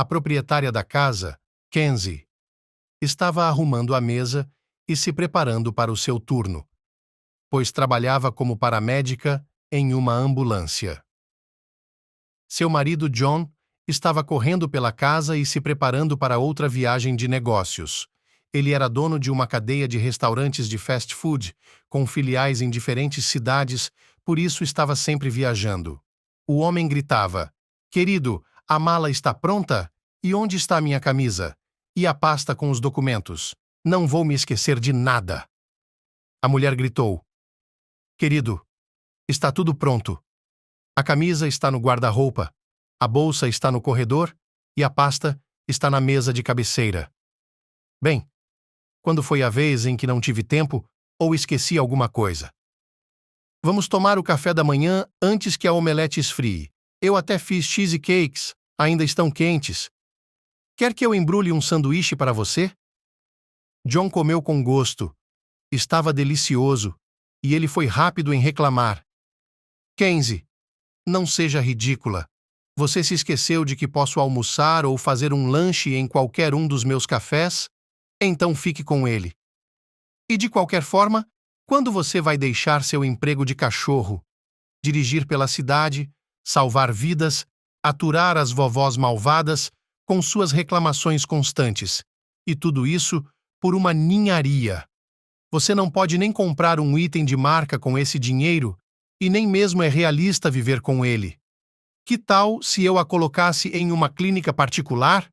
A proprietária da casa, Kenzie, estava arrumando a mesa e se preparando para o seu turno, pois trabalhava como paramédica em uma ambulância. Seu marido, John, estava correndo pela casa e se preparando para outra viagem de negócios. Ele era dono de uma cadeia de restaurantes de fast food, com filiais em diferentes cidades, por isso estava sempre viajando. O homem gritava: "Querido, a mala está pronta? E onde está minha camisa? E a pasta com os documentos? Não vou me esquecer de nada." A mulher gritou: "Querido, está tudo pronto. A camisa está no guarda-roupa, a bolsa está no corredor e a pasta está na mesa de cabeceira. Bem, quando foi a vez em que não tive tempo ou esqueci alguma coisa? Vamos tomar o café da manhã antes que a omelete esfrie. Eu até fiz cheesecakes, ainda estão quentes. Quer que eu embrulhe um sanduíche para você?" John comeu com gosto. Estava delicioso, e ele foi rápido em reclamar: "Kenzie, não seja ridícula. Você se esqueceu de que posso almoçar ou fazer um lanche em qualquer um dos meus cafés? Então fique com ele. E de qualquer forma, quando você vai deixar seu emprego de cachorro? Dirigir pela cidade, salvar vidas, aturar as vovós malvadas com suas reclamações constantes. E tudo isso por uma ninharia. Você não pode nem comprar um item de marca com esse dinheiro e nem mesmo é realista viver com ele. Que tal se eu a colocasse em uma clínica particular?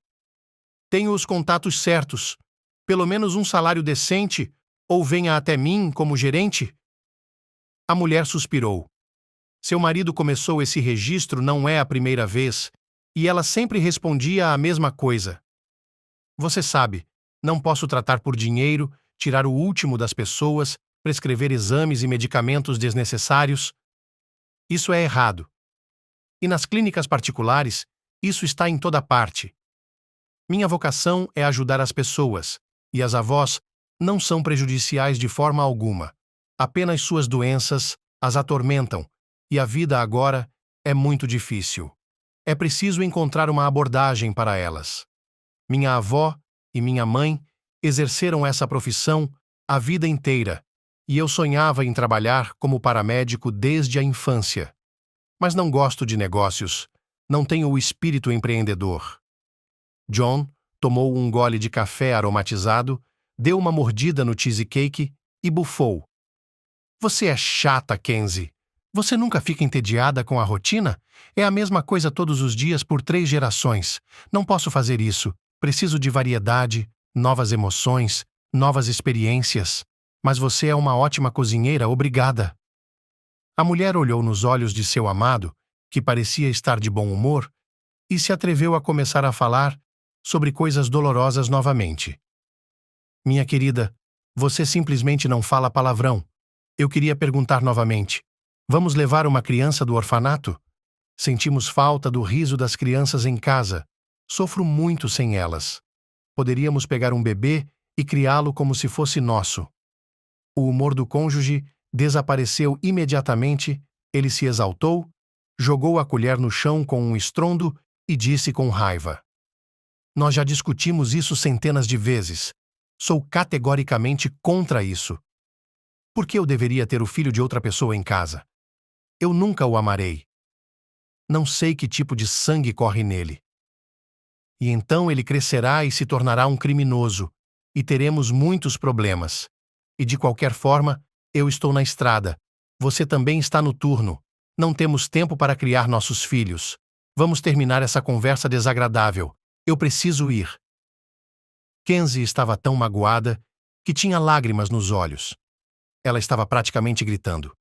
Tenho os contatos certos, pelo menos um salário decente, ou venha até mim como gerente?" A mulher suspirou. Seu marido começou esse registro não é a primeira vez, e ela sempre respondia a mesma coisa. "Você sabe, não posso tratar por dinheiro, tirar o último das pessoas, prescrever exames e medicamentos desnecessários. Isso é errado. E nas clínicas particulares, isso está em toda parte. Minha vocação é ajudar as pessoas, e as avós não são prejudiciais de forma alguma. Apenas suas doenças as atormentam, e a vida agora é muito difícil. É preciso encontrar uma abordagem para elas. Minha avó e minha mãe exerceram essa profissão a vida inteira, e eu sonhava em trabalhar como paramédico desde a infância. Mas não gosto de negócios, não tenho o espírito empreendedor." John tomou um gole de café aromatizado, deu uma mordida no cheesecake e bufou. "Você é chata, Kenzie. Você nunca fica entediada com a rotina? É a mesma coisa todos os dias por 3 gerações. Não posso fazer isso. Preciso de variedade, novas emoções, novas experiências. Mas você é uma ótima cozinheira, obrigada." A mulher olhou nos olhos de seu amado, que parecia estar de bom humor, e se atreveu a começar a falar sobre coisas dolorosas novamente. "Minha querida, você simplesmente não fala palavrão. Eu queria perguntar novamente. Vamos levar uma criança do orfanato? Sentimos falta do riso das crianças em casa. Sofro muito sem elas. Poderíamos pegar um bebê e criá-lo como se fosse nosso." O humor do cônjuge desapareceu imediatamente, ele se exaltou, jogou a colher no chão com um estrondo e disse com raiva: "Nós já discutimos isso centenas de vezes. Sou categoricamente contra isso. Por que eu deveria ter o filho de outra pessoa em casa? Eu nunca o amarei. Não sei que tipo de sangue corre nele. E então ele crescerá e se tornará um criminoso, e teremos muitos problemas. E de qualquer forma, eu estou na estrada. Você também está no turno. Não temos tempo para criar nossos filhos. Vamos terminar essa conversa desagradável. Eu preciso ir." Kenzie estava tão magoada que tinha lágrimas nos olhos. Ela estava praticamente gritando.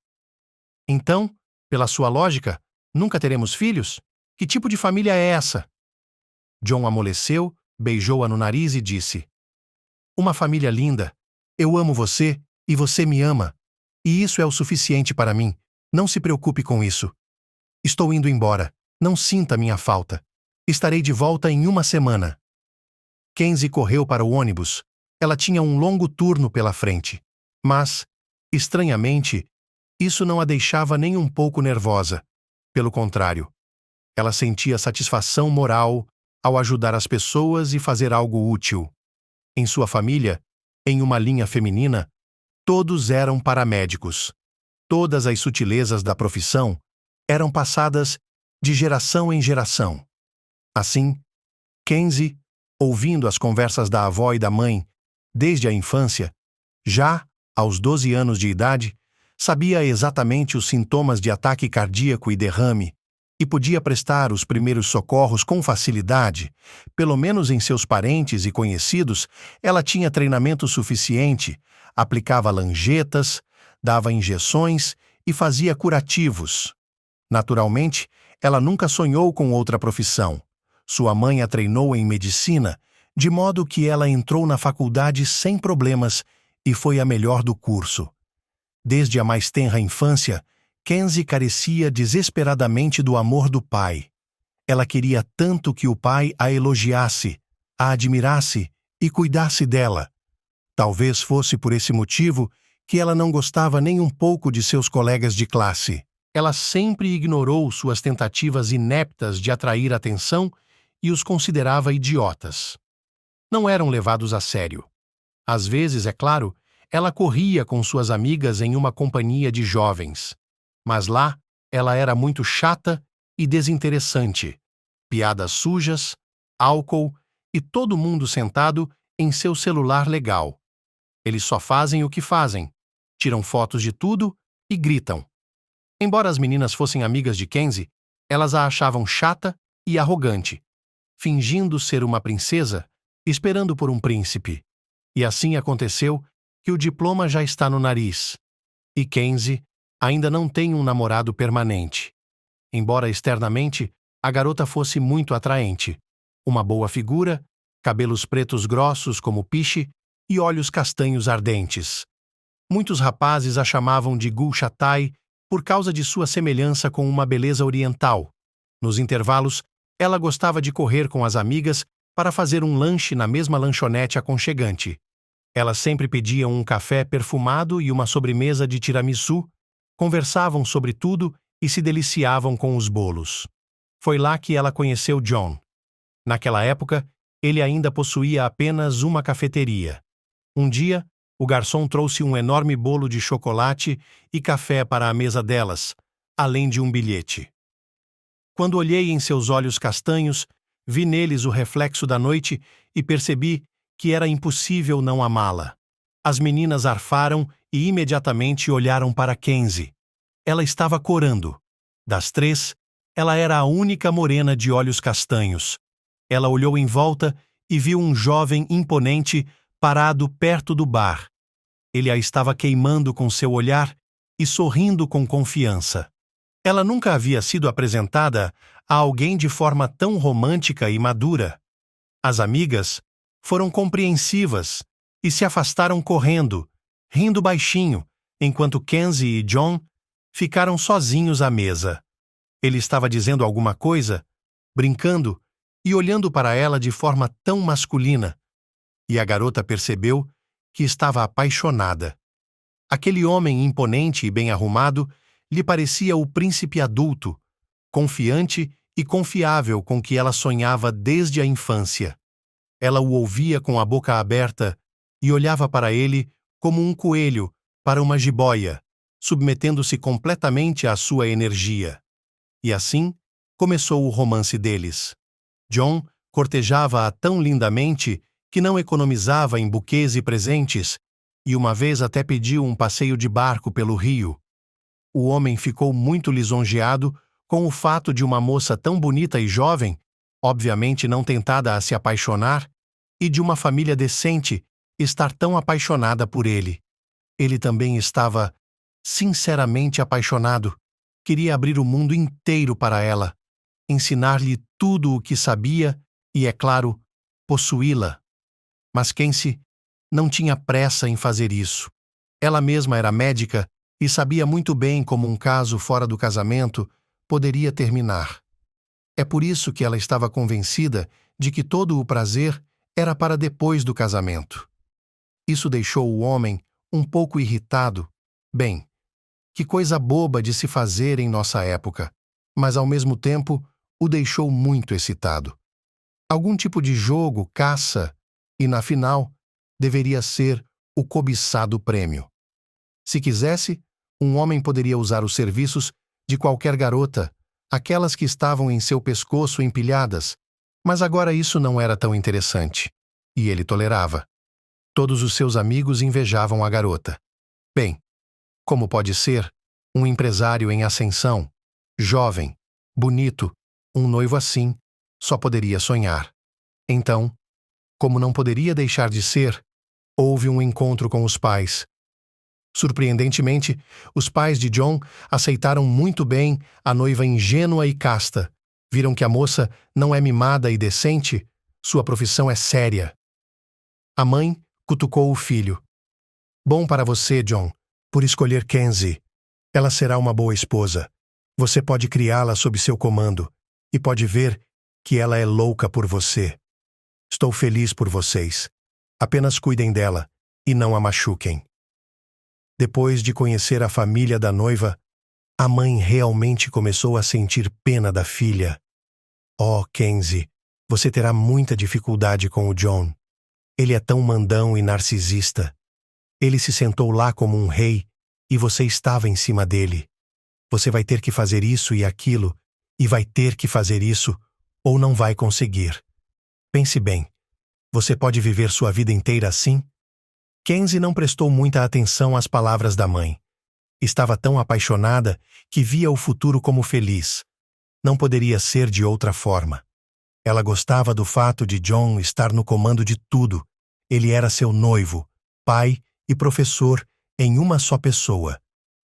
"Então, pela sua lógica, nunca teremos filhos? Que tipo de família é essa?" John amoleceu, beijou-a no nariz e disse: "Uma família linda. Eu amo você e você me ama. E isso é o suficiente para mim. Não se preocupe com isso. Estou indo embora. Não sinta minha falta. Estarei de volta em uma semana." Kenzie correu para o ônibus. Ela tinha um longo turno pela frente. Mas, estranhamente, isso não a deixava nem um pouco nervosa. Pelo contrário, ela sentia satisfação moral ao ajudar as pessoas e fazer algo útil. Em sua família, em uma linha feminina, todos eram paramédicos. Todas as sutilezas da profissão eram passadas de geração em geração. Assim, Kenzie, ouvindo as conversas da avó e da mãe desde a infância, já aos 12 anos de idade, sabia exatamente os sintomas de ataque cardíaco e derrame e podia prestar os primeiros socorros com facilidade. Pelo menos em seus parentes e conhecidos, ela tinha treinamento suficiente, aplicava lanjetas, dava injeções e fazia curativos. Naturalmente, ela nunca sonhou com outra profissão. Sua mãe a treinou em medicina, de modo que ela entrou na faculdade sem problemas e foi a melhor do curso. Desde a mais tenra infância, Kenzie carecia desesperadamente do amor do pai. Ela queria tanto que o pai a elogiasse, a admirasse e cuidasse dela. Talvez fosse por esse motivo que ela não gostava nem um pouco de seus colegas de classe. Ela sempre ignorou suas tentativas ineptas de atrair atenção e os considerava idiotas. Não eram levados a sério. Às vezes, é claro, ela corria com suas amigas em uma companhia de jovens. Mas lá, ela era muito chata e desinteressante. Piadas sujas, álcool e todo mundo sentado em seu celular legal. Eles só fazem o que fazem, tiram fotos de tudo e gritam. Embora as meninas fossem amigas de Kenzie, elas a achavam chata e arrogante, fingindo ser uma princesa, esperando por um príncipe. E assim aconteceu que o diploma já está no nariz. E Kenzie ainda não tem um namorado permanente. Embora externamente a garota fosse muito atraente. Uma boa figura, cabelos pretos grossos como piche e olhos castanhos ardentes. Muitos rapazes a chamavam de Gul Shatai por causa de sua semelhança com uma beleza oriental. Nos intervalos, ela gostava de correr com as amigas para fazer um lanche na mesma lanchonete aconchegante. Elas sempre pediam um café perfumado e uma sobremesa de tiramisu, conversavam sobre tudo e se deliciavam com os bolos. Foi lá que ela conheceu John. Naquela época, ele ainda possuía apenas uma cafeteria. Um dia, o garçom trouxe um enorme bolo de chocolate e café para a mesa delas, além de um bilhete. Quando olhei em seus olhos castanhos, vi neles o reflexo da noite e percebi que era impossível não amá-la. As meninas arfaram e imediatamente olharam para Kenzie. Ela estava corando. Das três, ela era a única morena de olhos castanhos. Ela olhou em volta e viu um jovem imponente parado perto do bar. Ele a estava queimando com seu olhar e sorrindo com confiança. Ela nunca havia sido apresentada a alguém de forma tão romântica e madura. As amigas foram compreensivas e se afastaram correndo, rindo baixinho, enquanto Kenzie e John ficaram sozinhos à mesa. Ele estava dizendo alguma coisa, brincando e olhando para ela de forma tão masculina, e a garota percebeu que estava apaixonada. Aquele homem imponente e bem arrumado lhe parecia o príncipe adulto, confiante e confiável com que ela sonhava desde a infância. Ela o ouvia com a boca aberta e olhava para ele como um coelho para uma jiboia, submetendo-se completamente à sua energia. E assim começou o romance deles. John cortejava-a tão lindamente que não economizava em buquês e presentes, e uma vez até pediu um passeio de barco pelo rio. O homem ficou muito lisonjeado com o fato de uma moça tão bonita e jovem, obviamente não tentada a se apaixonar, e de uma família decente estar tão apaixonada por ele. Ele também estava sinceramente apaixonado. Queria abrir o mundo inteiro para ela, ensinar-lhe tudo o que sabia e, é claro, possuí-la. Mas Kenzie não tinha pressa em fazer isso. Ela mesma era médica e sabia muito bem como um caso fora do casamento poderia terminar. É por isso que ela estava convencida de que todo o prazer era para depois do casamento. Isso deixou o homem um pouco irritado. Bem, que coisa boba de se fazer em nossa época, mas ao mesmo tempo o deixou muito excitado. Algum tipo de jogo, caça, e na final, deveria ser o cobiçado prêmio. Se quisesse, um homem poderia usar os serviços de qualquer garota, aquelas que estavam em seu pescoço empilhadas, mas agora isso não era tão interessante. E ele tolerava. Todos os seus amigos invejavam a garota. Bem, como pode ser, um empresário em ascensão, jovem, bonito, um noivo assim, só poderia sonhar. Então, como não poderia deixar de ser, houve um encontro com os pais. Surpreendentemente, os pais de John aceitaram muito bem a noiva ingênua e casta. Viram que a moça não é mimada e decente, sua profissão é séria. A mãe cutucou o filho. Bom para você, John, por escolher Kenzie. Ela será uma boa esposa. Você pode criá-la sob seu comando e pode ver que ela é louca por você. Estou feliz por vocês. Apenas cuidem dela e não a machuquem. Depois de conhecer a família da noiva, a mãe realmente começou a sentir pena da filha. Oh, Kenzie, você terá muita dificuldade com o John. Ele é tão mandão e narcisista. Ele se sentou lá como um rei e você estava em cima dele. Você vai ter que fazer isso e aquilo, e vai ter que fazer isso, ou não vai conseguir. Pense bem, você pode viver sua vida inteira assim? Kenzie não prestou muita atenção às palavras da mãe. Estava tão apaixonada que via o futuro como feliz. Não poderia ser de outra forma. Ela gostava do fato de John estar no comando de tudo. Ele era seu noivo, pai e professor em uma só pessoa.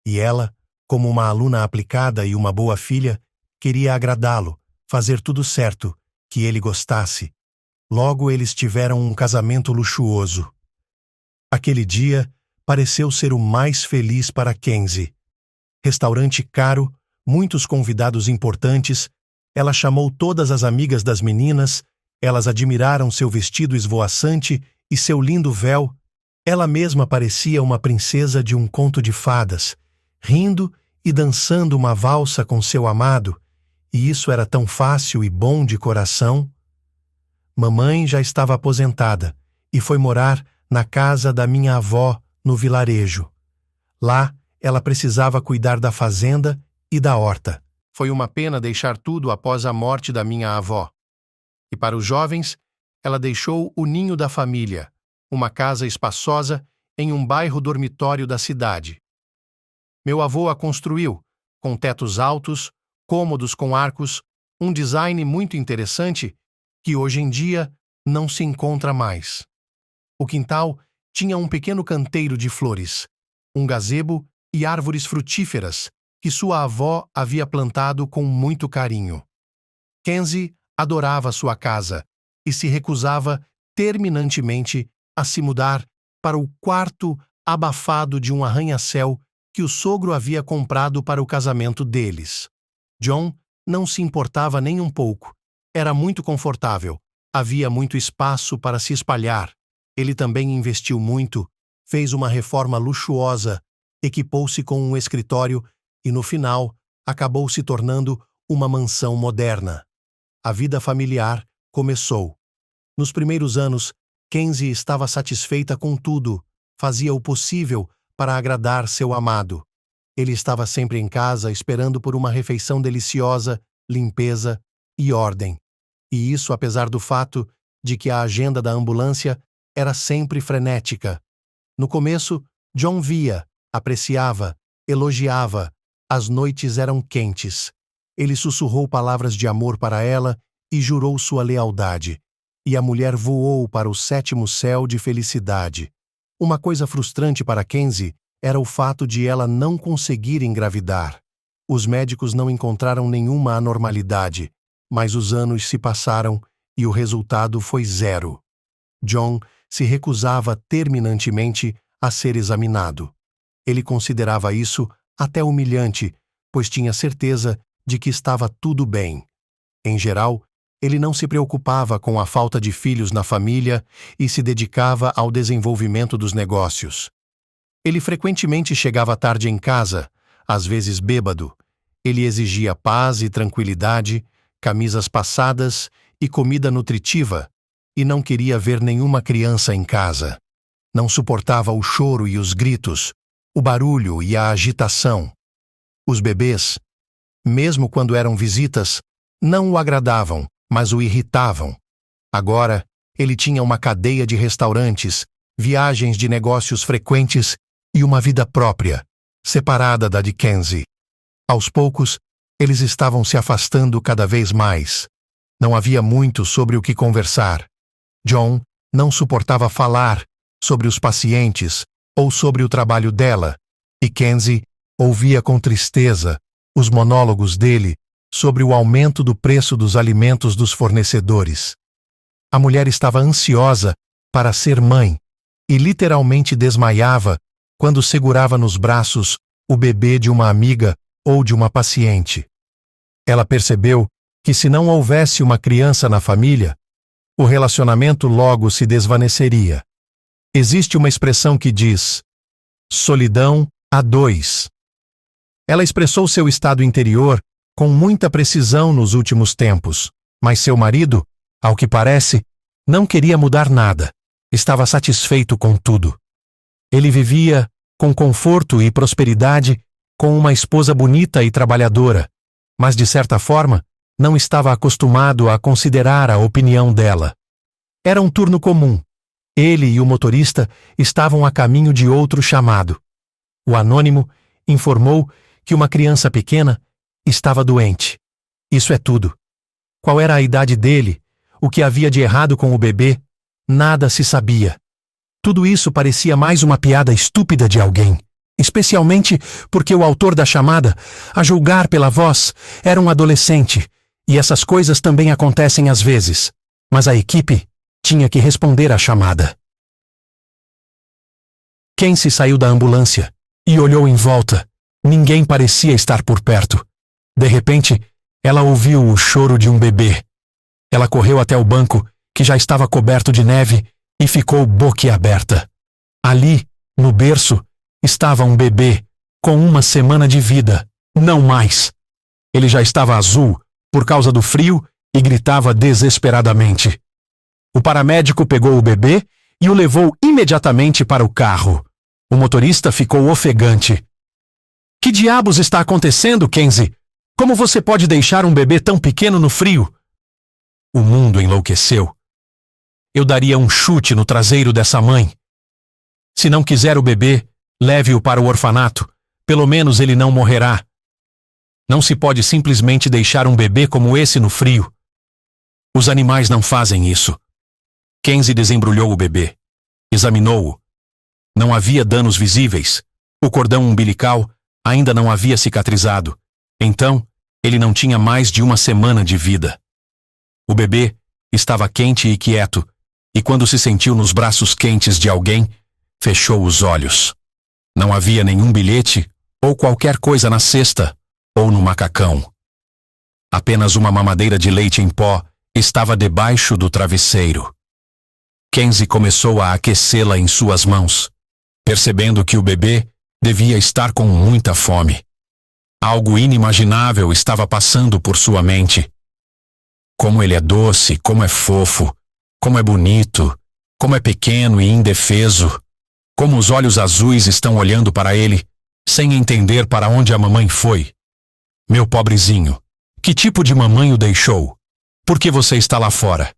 E ela, como uma aluna aplicada e uma boa filha, queria agradá-lo, fazer tudo certo, que ele gostasse. Logo eles tiveram um casamento luxuoso. Aquele dia pareceu ser o mais feliz para Kenzie. Restaurante caro, muitos convidados importantes, ela chamou todas as amigas das meninas, elas admiraram seu vestido esvoaçante e seu lindo véu. Ela mesma parecia uma princesa de um conto de fadas, rindo e dançando uma valsa com seu amado, e isso era tão fácil e bom de coração. Mamãe já estava aposentada e foi morar na casa da minha avó, no vilarejo. Lá, ela precisava cuidar da fazenda e da horta. Foi uma pena deixar tudo após a morte da minha avó. E para os jovens, ela deixou o ninho da família, uma casa espaçosa em um bairro dormitório da cidade. Meu avô a construiu, com tetos altos, cômodos com arcos, um design muito interessante que hoje em dia não se encontra mais. O quintal tinha um pequeno canteiro de flores, um gazebo e árvores frutíferas que sua avó havia plantado com muito carinho. Kenzie adorava sua casa e se recusava terminantemente a se mudar para o quarto abafado de um arranha-céu que o sogro havia comprado para o casamento deles. John não se importava nem um pouco. Era muito confortável. Havia muito espaço para se espalhar. Ele também investiu muito, fez uma reforma luxuosa, equipou-se com um escritório e, no final, acabou se tornando uma mansão moderna. A vida familiar começou. Nos primeiros anos, Kenzie estava satisfeita com tudo, fazia o possível para agradar seu amado. Ele estava sempre em casa esperando por uma refeição deliciosa, limpeza e ordem. E isso apesar do fato de que a agenda da ambulância era sempre frenética. No começo, John via, apreciava, elogiava. As noites eram quentes. Ele sussurrou palavras de amor para ela e jurou sua lealdade. E a mulher voou para o sétimo céu de felicidade. Uma coisa frustrante para Kenzie era o fato de ela não conseguir engravidar. Os médicos não encontraram nenhuma anormalidade, mas os anos se passaram e o resultado foi 0. John se recusava terminantemente a ser examinado. Ele considerava isso até humilhante, pois tinha certeza de que estava tudo bem. Em geral, ele não se preocupava com a falta de filhos na família e se dedicava ao desenvolvimento dos negócios. Ele frequentemente chegava tarde em casa, às vezes bêbado. Ele exigia paz e tranquilidade, camisas passadas e comida nutritiva, e não queria ver nenhuma criança em casa. Não suportava o choro e os gritos, o barulho e a agitação. Os bebês, mesmo quando eram visitas, não o agradavam, mas o irritavam. Agora, ele tinha uma cadeia de restaurantes, viagens de negócios frequentes e uma vida própria, separada da de Kenzie. Aos poucos, eles estavam se afastando cada vez mais. Não havia muito sobre o que conversar. John não suportava falar sobre os pacientes ou sobre o trabalho dela, e Kenzie ouvia com tristeza os monólogos dele sobre o aumento do preço dos alimentos dos fornecedores. A mulher estava ansiosa para ser mãe e literalmente desmaiava quando segurava nos braços o bebê de uma amiga ou de uma paciente. Ela percebeu que se não houvesse uma criança na família, o relacionamento logo se desvaneceria. Existe uma expressão que diz: solidão a dois. Ela expressou seu estado interior com muita precisão nos últimos tempos, mas seu marido, ao que parece, não queria mudar nada. Estava satisfeito com tudo. Ele vivia com conforto e prosperidade com uma esposa bonita e trabalhadora, mas de certa forma não estava acostumado a considerar a opinião dela. Era um turno comum. Ele e o motorista estavam a caminho de outro chamado. O anônimo informou que uma criança pequena estava doente. Isso é tudo. Qual era a idade dele? O que havia de errado com o bebê? Nada se sabia. Tudo isso parecia mais uma piada estúpida de alguém, especialmente porque o autor da chamada, a julgar pela voz, era um adolescente, e essas coisas também acontecem às vezes, mas a equipe tinha que responder à chamada. Kenzie saiu da ambulância e olhou em volta. Ninguém parecia estar por perto. De repente, ela ouviu o choro de um bebê. Ela correu até o banco, que já estava coberto de neve, e ficou boquiaberta. Ali, no berço, estava um bebê, com uma semana de vida, não mais. Ele já estava azul, por causa do frio, e gritava desesperadamente. O paramédico pegou o bebê e o levou imediatamente para o carro. O motorista ficou ofegante. Que diabos está acontecendo, Kenzie? Como você pode deixar um bebê tão pequeno no frio? O mundo enlouqueceu. Eu daria um chute no traseiro dessa mãe. Se não quiser o bebê, leve-o para o orfanato. Pelo menos ele não morrerá. Não se pode simplesmente deixar um bebê como esse no frio. Os animais não fazem isso. Kenzie desembrulhou o bebê. Examinou-o. Não havia danos visíveis. O cordão umbilical ainda não havia cicatrizado. Então, ele não tinha mais de uma semana de vida. O bebê estava quente e quieto, e quando se sentiu nos braços quentes de alguém, fechou os olhos. Não havia nenhum bilhete ou qualquer coisa na cesta ou no macacão. Apenas uma mamadeira de leite em pó estava debaixo do travesseiro. Kenzie começou a aquecê-la em suas mãos, percebendo que o bebê devia estar com muita fome. Algo inimaginável estava passando por sua mente. Como ele é doce, como é fofo, como é bonito, como é pequeno e indefeso, como os olhos azuis estão olhando para ele, sem entender para onde a mamãe foi. Meu pobrezinho, que tipo de mamãe o deixou? Por que você está lá fora?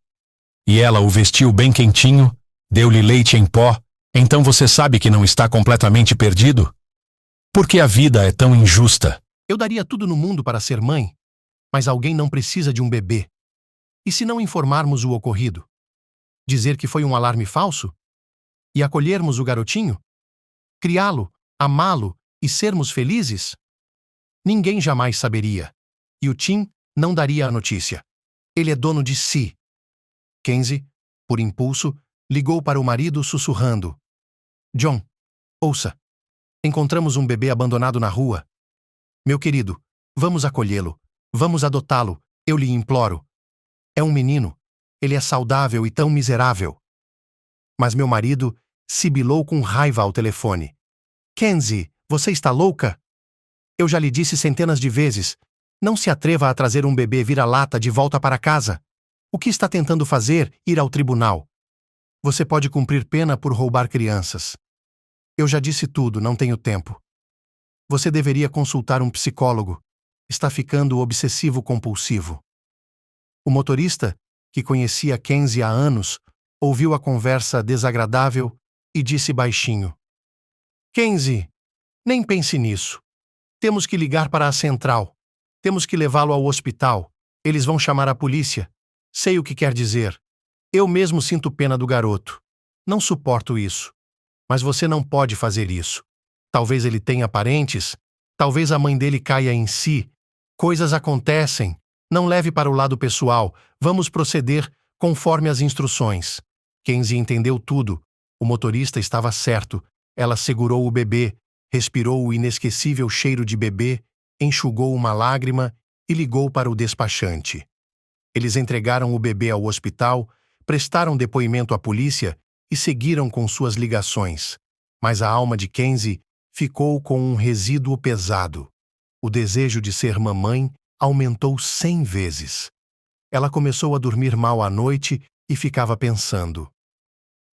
E ela o vestiu bem quentinho, deu-lhe leite em pó, então você sabe que não está completamente perdido? Por que a vida é tão injusta? Eu daria tudo no mundo para ser mãe, mas alguém não precisa de um bebê. E se não informarmos o ocorrido? Dizer que foi um alarme falso? E acolhermos o garotinho? Criá-lo, amá-lo e sermos felizes? Ninguém jamais saberia. E o Tim não daria a notícia. Ele é dono de si. Kenzie, por impulso, ligou para o marido sussurrando. John, ouça. Encontramos um bebê abandonado na rua. Meu querido, vamos acolhê-lo. Vamos adotá-lo. Eu lhe imploro. É um menino. Ele é saudável e tão miserável. Mas meu marido sibilou com raiva ao telefone. Kenzie, você está louca? Eu já lhe disse centenas de vezes. Não se atreva a trazer um bebê vira-lata de volta para casa. O que está tentando fazer? Ir ao tribunal. Você pode cumprir pena por roubar crianças. Eu já disse tudo, não tenho tempo. Você deveria consultar um psicólogo. Está ficando obsessivo-compulsivo. O motorista, que conhecia Kenzie há anos, ouviu a conversa desagradável e disse baixinho: Kenzie, nem pense nisso. Temos que ligar para a central. Temos que levá-lo ao hospital. Eles vão chamar a polícia. Sei o que quer dizer. Eu mesmo sinto pena do garoto. Não suporto isso. Mas você não pode fazer isso. Talvez ele tenha parentes. Talvez a mãe dele caia em si. Coisas acontecem. Não leve para o lado pessoal. Vamos proceder conforme as instruções. Kenzie entendeu tudo. O motorista estava certo. Ela segurou o bebê, respirou o inesquecível cheiro de bebê, enxugou uma lágrima e ligou para o despachante. Eles entregaram o bebê ao hospital, prestaram depoimento à polícia e seguiram com suas ligações. Mas a alma de Kenzie ficou com um resíduo pesado. O desejo de ser mamãe aumentou 100 vezes. Ela começou a dormir mal à noite e ficava pensando: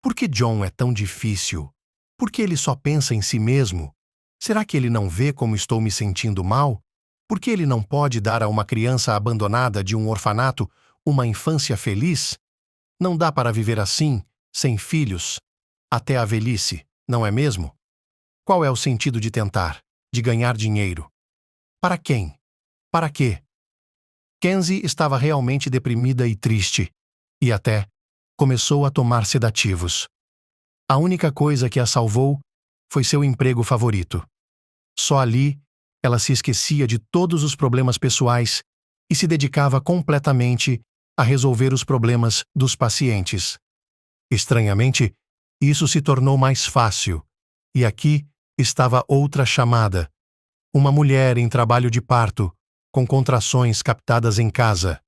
por que John é tão difícil? Por que ele só pensa em si mesmo? Será que ele não vê como estou me sentindo mal? Por que ele não pode dar a uma criança abandonada de um orfanato uma infância feliz? Não dá para viver assim, sem filhos, até a velhice, não é mesmo? Qual é o sentido de tentar, de ganhar dinheiro? Para quem? Para quê? Kenzie estava realmente deprimida e triste, e até começou a tomar sedativos. A única coisa que a salvou foi seu emprego favorito. Só ali, ela se esquecia de todos os problemas pessoais e se dedicava completamente a resolver os problemas dos pacientes. Estranhamente, isso se tornou mais fácil, e aqui estava outra chamada. Uma mulher em trabalho de parto, com contrações captadas em casa.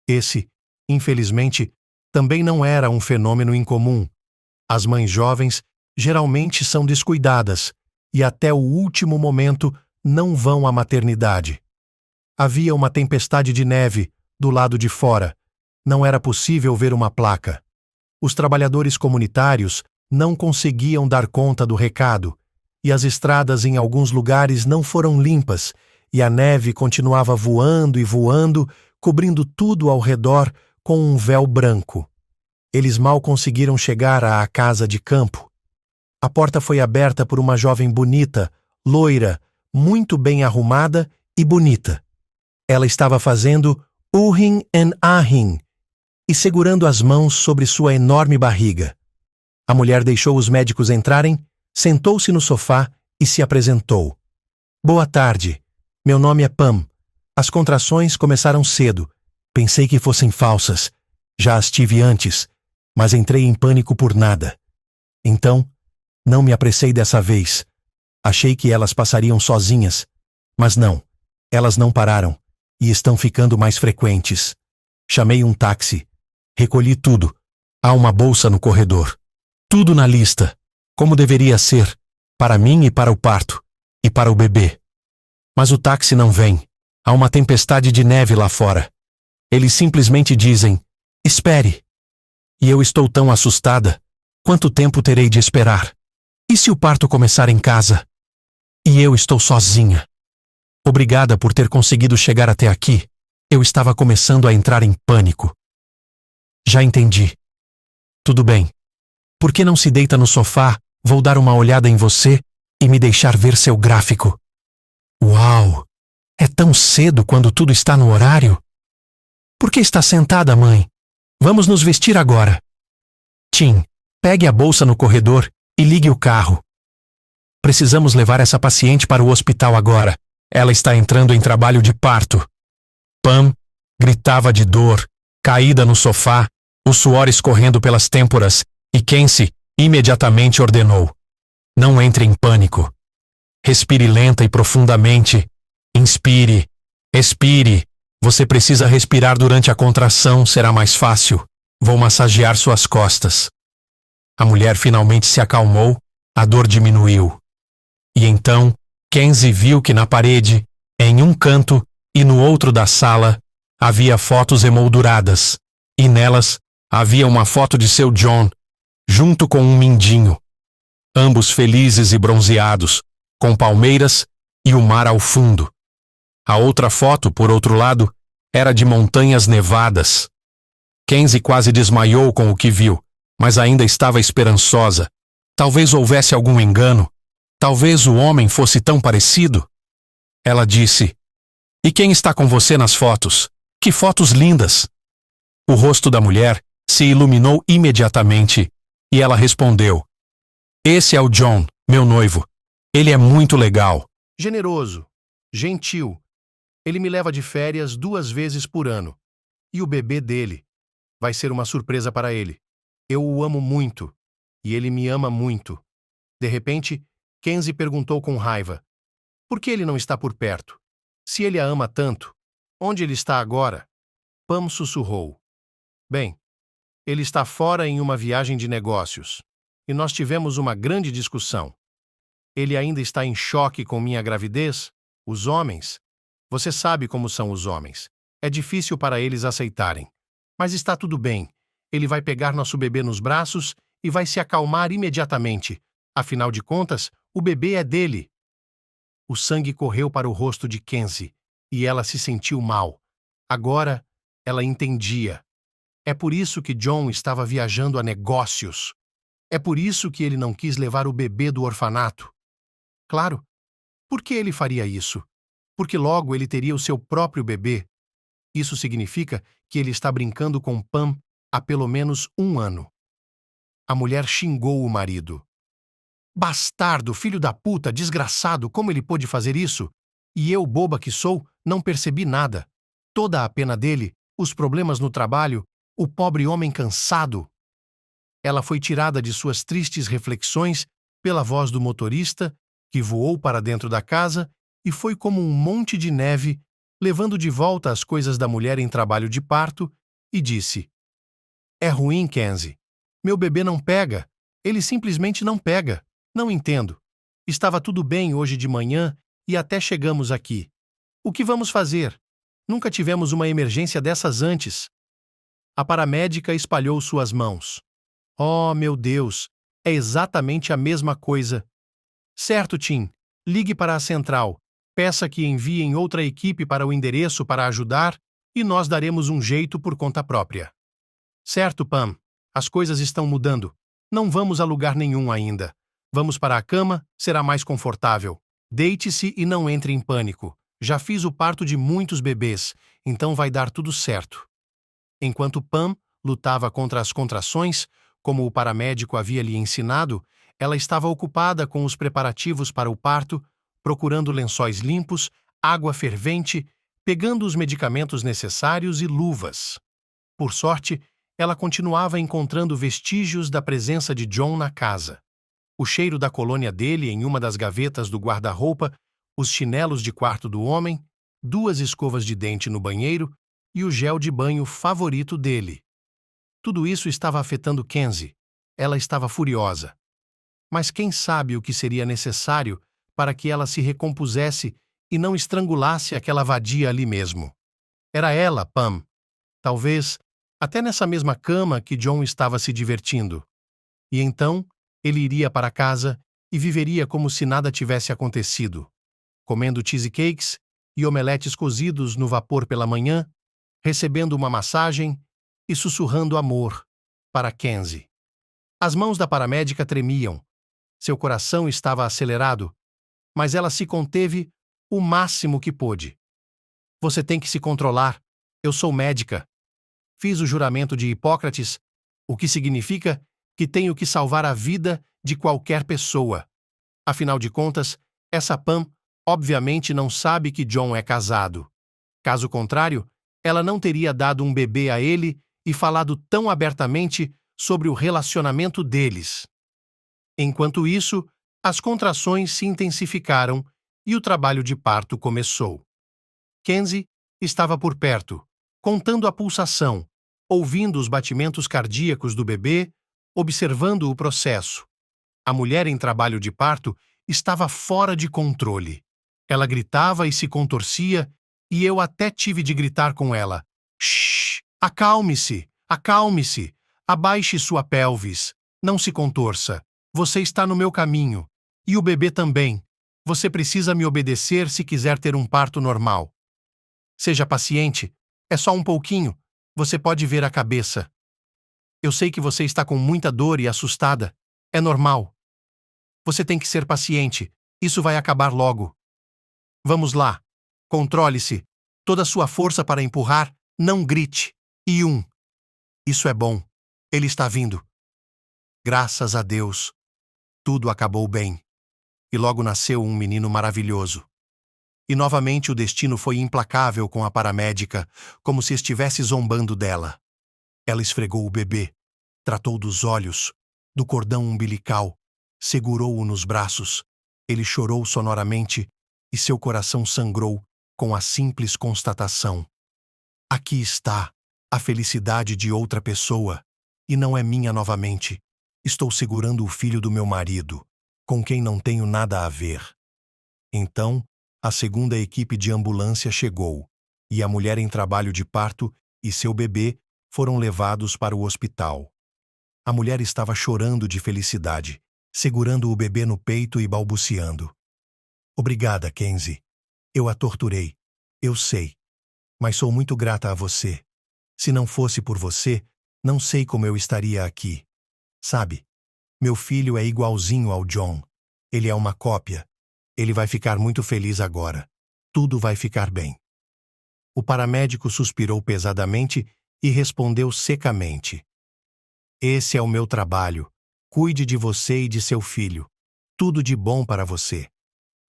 Esse, infelizmente, também não era um fenômeno incomum. As mães jovens geralmente são descuidadas e até o último momento não vão à maternidade. Havia uma tempestade de neve do lado de fora. Não era possível ver uma placa. Os trabalhadores comunitários não conseguiam dar conta do recado, e as estradas em alguns lugares não foram limpas, e a neve continuava voando e voando, cobrindo tudo ao redor com um véu branco. Eles mal conseguiram chegar à casa de campo. A porta foi aberta por uma jovem bonita, loira, muito bem arrumada e bonita. Ela estava fazendo Uhin and Ahin e segurando as mãos sobre sua enorme barriga. A mulher deixou os médicos entrarem, sentou-se no sofá e se apresentou. Boa tarde. Meu nome é Pam. As contrações começaram cedo. Pensei que fossem falsas. Já as tive antes, mas entrei em pânico por nada. Então, não me apressei dessa vez. Achei que elas passariam sozinhas, mas não. Elas não pararam e estão ficando mais frequentes. Chamei um táxi. Recolhi tudo. Há uma bolsa no corredor. Tudo na lista, como deveria ser, para mim e para o parto, e para o bebê. Mas o táxi não vem. Há uma tempestade de neve lá fora. Eles simplesmente dizem: espere. E eu estou tão assustada. Quanto tempo terei de esperar? E se o parto começar em casa? E eu estou sozinha. Obrigada por ter conseguido chegar até aqui. Eu estava começando a entrar em pânico. Já entendi. Tudo bem. Por que não se deita no sofá? Vou dar uma olhada em você e me deixar ver seu gráfico. Uau! É tão cedo quando tudo está no horário? Por que está sentada, mãe? Vamos nos vestir agora. Tim, pegue a bolsa no corredor e ligue o carro. Precisamos levar essa paciente para o hospital agora. Ela está entrando em trabalho de parto. Pam gritava de dor, caída no sofá, o suor escorrendo pelas têmporas, e Kenzie imediatamente ordenou: não entre em pânico. Respire lenta e profundamente. Inspire. Expire. Você precisa respirar durante a contração, será mais fácil. Vou massagear suas costas. A mulher finalmente se acalmou, a dor diminuiu. E então, Kenzie viu que na parede, em um canto e no outro da sala, havia fotos emolduradas, e nelas havia uma foto de seu John, junto com um mindinho. Ambos felizes e bronzeados, com palmeiras e o mar ao fundo. A outra foto, por outro lado, era de montanhas nevadas. Kenzie quase desmaiou com o que viu, mas ainda estava esperançosa. Talvez houvesse algum engano. Talvez o homem fosse tão parecido. Ela disse: "E quem está com você nas fotos? Que fotos lindas!" O rosto da mulher se iluminou imediatamente e ela respondeu: "Esse é o John, meu noivo. Ele é muito legal." Generoso, gentil. Ele me leva de férias 2 vezes por ano. E o bebê dele vai ser uma surpresa para ele. Eu o amo muito. E ele me ama muito. De repente, Kenzie perguntou com raiva: por que ele não está por perto? Se ele a ama tanto, onde ele está agora? Pam sussurrou: bem, ele está fora em uma viagem de negócios. E nós tivemos uma grande discussão. Ele ainda está em choque com minha gravidez? Os homens? Você sabe como são os homens. É difícil para eles aceitarem. Mas está tudo bem. Ele vai pegar nosso bebê nos braços e vai se acalmar imediatamente. Afinal de contas, o bebê é dele. O sangue correu para o rosto de Kenzie e ela se sentiu mal. Agora, ela entendia. É por isso que John estava viajando a negócios. É por isso que ele não quis levar o bebê do orfanato. Claro. Por que ele faria isso? Porque logo ele teria o seu próprio bebê. Isso significa que ele está brincando com Pam há pelo menos 1 ano. A mulher xingou o marido. Bastardo, filho da puta, desgraçado, como ele pôde fazer isso? E eu, boba que sou, não percebi nada. Toda a pena dele, os problemas no trabalho, o pobre homem cansado. Ela foi tirada de suas tristes reflexões pela voz do motorista, que voou para dentro da casa e foi como um monte de neve, levando de volta as coisas da mulher em trabalho de parto, e disse: é ruim, Kenzie. Meu bebê não pega. Ele simplesmente não pega. Não entendo. Estava tudo bem hoje de manhã e até chegamos aqui. O que vamos fazer? Nunca tivemos uma emergência dessas antes. A paramédica espalhou suas mãos. Oh, meu Deus, é exatamente a mesma coisa. Certo, Tim. Ligue para a central. Peça que enviem outra equipe para o endereço para ajudar e nós daremos um jeito por conta própria. Certo, Pam. As coisas estão mudando. Não vamos a lugar nenhum ainda. Vamos para a cama, será mais confortável. Deite-se e não entre em pânico. Já fiz o parto de muitos bebês, então vai dar tudo certo. Enquanto Pam lutava contra as contrações, como o paramédico havia lhe ensinado, ela estava ocupada com os preparativos para o parto, procurando lençóis limpos, água fervente, pegando os medicamentos necessários e luvas. Por sorte, ela continuava encontrando vestígios da presença de John na casa. O cheiro da colônia dele em uma das gavetas do guarda-roupa, os chinelos de quarto do homem, 2 escovas de dente no banheiro e o gel de banho favorito dele. Tudo isso estava afetando Kenzie. Ela estava furiosa. Mas quem sabe o que seria necessário para que ela se recompusesse e não estrangulasse aquela vadia ali mesmo? Era ela, Pam. Talvez até nessa mesma cama que John estava se divertindo. E então, ele iria para casa e viveria como se nada tivesse acontecido, comendo cheesecakes e omeletes cozidos no vapor pela manhã, recebendo uma massagem e sussurrando amor para Kenzie. As mãos da paramédica tremiam. Seu coração estava acelerado, mas ela se conteve o máximo que pôde. Você tem que se controlar. Eu sou médica. Fiz o juramento de Hipócrates, o que significa que tenho que salvar a vida de qualquer pessoa. Afinal de contas, essa Pam obviamente não sabe que John é casado. Caso contrário, ela não teria dado um bebê a ele e falado tão abertamente sobre o relacionamento deles. Enquanto isso, as contrações se intensificaram e o trabalho de parto começou. Kenzie estava por perto, contando a pulsação, ouvindo os batimentos cardíacos do bebê, observando o processo. A mulher em trabalho de parto estava fora de controle. Ela gritava e se contorcia, e eu até tive de gritar com ela: "Shh! Acalme-se! Acalme-se. Abaixe sua pelvis. Não se contorça. Você está no meu caminho. E o bebê também. Você precisa me obedecer se quiser ter um parto normal. Seja paciente. É só um pouquinho. Você pode ver a cabeça. Eu sei que você está com muita dor e assustada. É normal. Você tem que ser paciente. Isso vai acabar logo. Vamos lá. Controle-se. Toda a sua força para empurrar. Não grite. E um. Isso é bom. Ele está vindo. Graças a Deus. Tudo acabou bem. E logo nasceu um menino maravilhoso. E novamente o destino foi implacável com a paramédica, como se estivesse zombando dela. Ela esfregou o bebê, tratou dos olhos, do cordão umbilical, segurou-o nos braços. Ele chorou sonoramente e seu coração sangrou com a simples constatação: aqui está a felicidade de outra pessoa, e não é minha novamente. Estou segurando o filho do meu marido, com quem não tenho nada a ver. Então, a segunda equipe de ambulância chegou, e a mulher em trabalho de parto e seu bebê foram levados para o hospital. A mulher estava chorando de felicidade, segurando o bebê no peito e balbuciando: Obrigada, Kenzie. Eu a torturei. Eu sei. Mas sou muito grata a você. Se não fosse por você, não sei como eu estaria aqui. Sabe, meu filho é igualzinho ao John. Ele é uma cópia. Ele vai ficar muito feliz agora. Tudo vai ficar bem. O paramédico suspirou pesadamente e respondeu secamente: Esse é o meu trabalho. Cuide de você e de seu filho. Tudo de bom para você.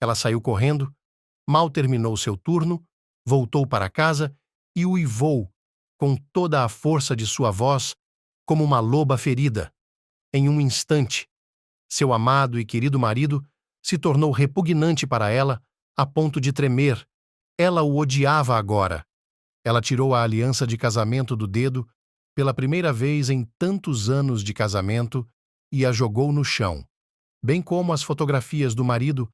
Ela saiu correndo, mal terminou seu turno, voltou para casa e uivou com toda a força de sua voz, como uma loba ferida. Em um instante, seu amado e querido marido se tornou repugnante para ela, a ponto de tremer. Ela o odiava agora. Ela tirou a aliança de casamento do dedo pela primeira vez em tantos anos de casamento e a jogou no chão, bem como as fotografias do marido,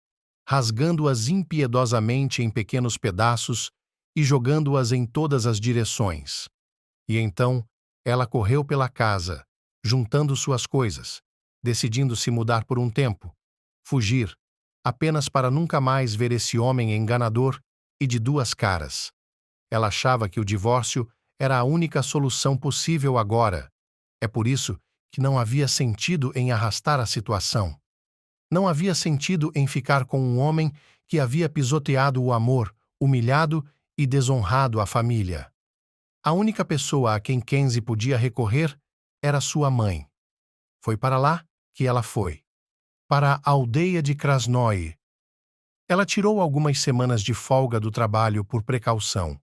rasgando-as impiedosamente em pequenos pedaços e jogando-as em todas as direções. E então ela correu pela casa, juntando suas coisas, decidindo se mudar por um tempo, fugir, apenas para nunca mais ver esse homem enganador e de duas caras. Ela achava que o divórcio era a única solução possível agora. É por isso que não havia sentido em arrastar a situação. Não havia sentido em ficar com um homem que havia pisoteado o amor, humilhado e desonrado a família. A única pessoa a quem Kenzie podia recorrer era sua mãe. Foi para lá que ela foi. Para a aldeia de Krasnoye. Ela tirou algumas semanas de folga do trabalho por precaução.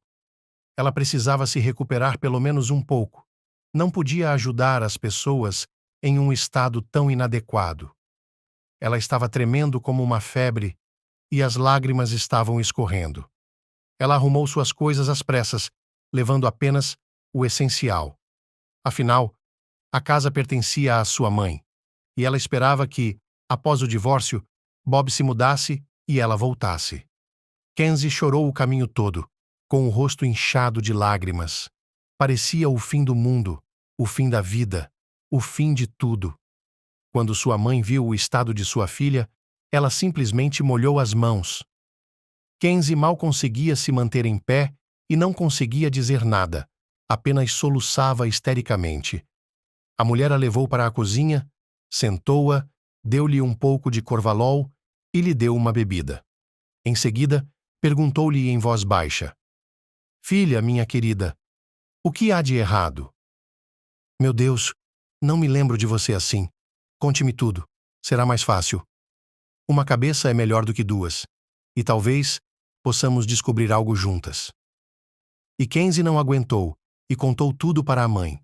Ela precisava se recuperar pelo menos um pouco. Não podia ajudar as pessoas em um estado tão inadequado. Ela estava tremendo como uma febre e as lágrimas estavam escorrendo. Ela arrumou suas coisas às pressas, levando apenas o essencial. Afinal, a casa pertencia à sua mãe, e ela esperava que, após o divórcio, Bob se mudasse e ela voltasse. Kenzie chorou o caminho todo, com o rosto inchado de lágrimas. Parecia o fim do mundo, o fim da vida, o fim de tudo. Quando sua mãe viu o estado de sua filha, ela simplesmente molhou as mãos. Kenzie mal conseguia se manter em pé e não conseguia dizer nada, apenas soluçava histericamente. A mulher a levou para a cozinha, sentou-a, deu-lhe um pouco de Corvalol e lhe deu uma bebida. Em seguida, perguntou-lhe em voz baixa: Filha, minha querida, o que há de errado? Meu Deus, não me lembro de você assim. Conte-me tudo. Será mais fácil. Uma cabeça é melhor do que duas, e talvez possamos descobrir algo juntas. E Kenzie não aguentou e contou tudo para a mãe.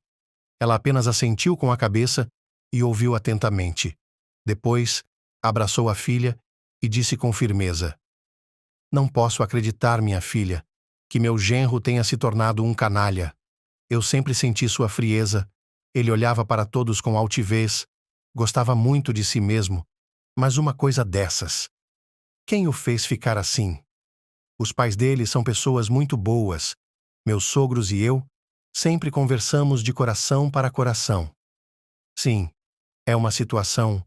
Ela apenas assentiu com a cabeça e ouviu atentamente. Depois, abraçou a filha e disse com firmeza: Não posso acreditar, minha filha, que meu genro tenha se tornado um canalha. Eu sempre senti sua frieza. Ele olhava para todos com altivez, gostava muito de si mesmo, mas uma coisa dessas. Quem o fez ficar assim? Os pais dele são pessoas muito boas. Meus sogros e eu Sempre conversamos de coração para coração. Sim, é uma situação.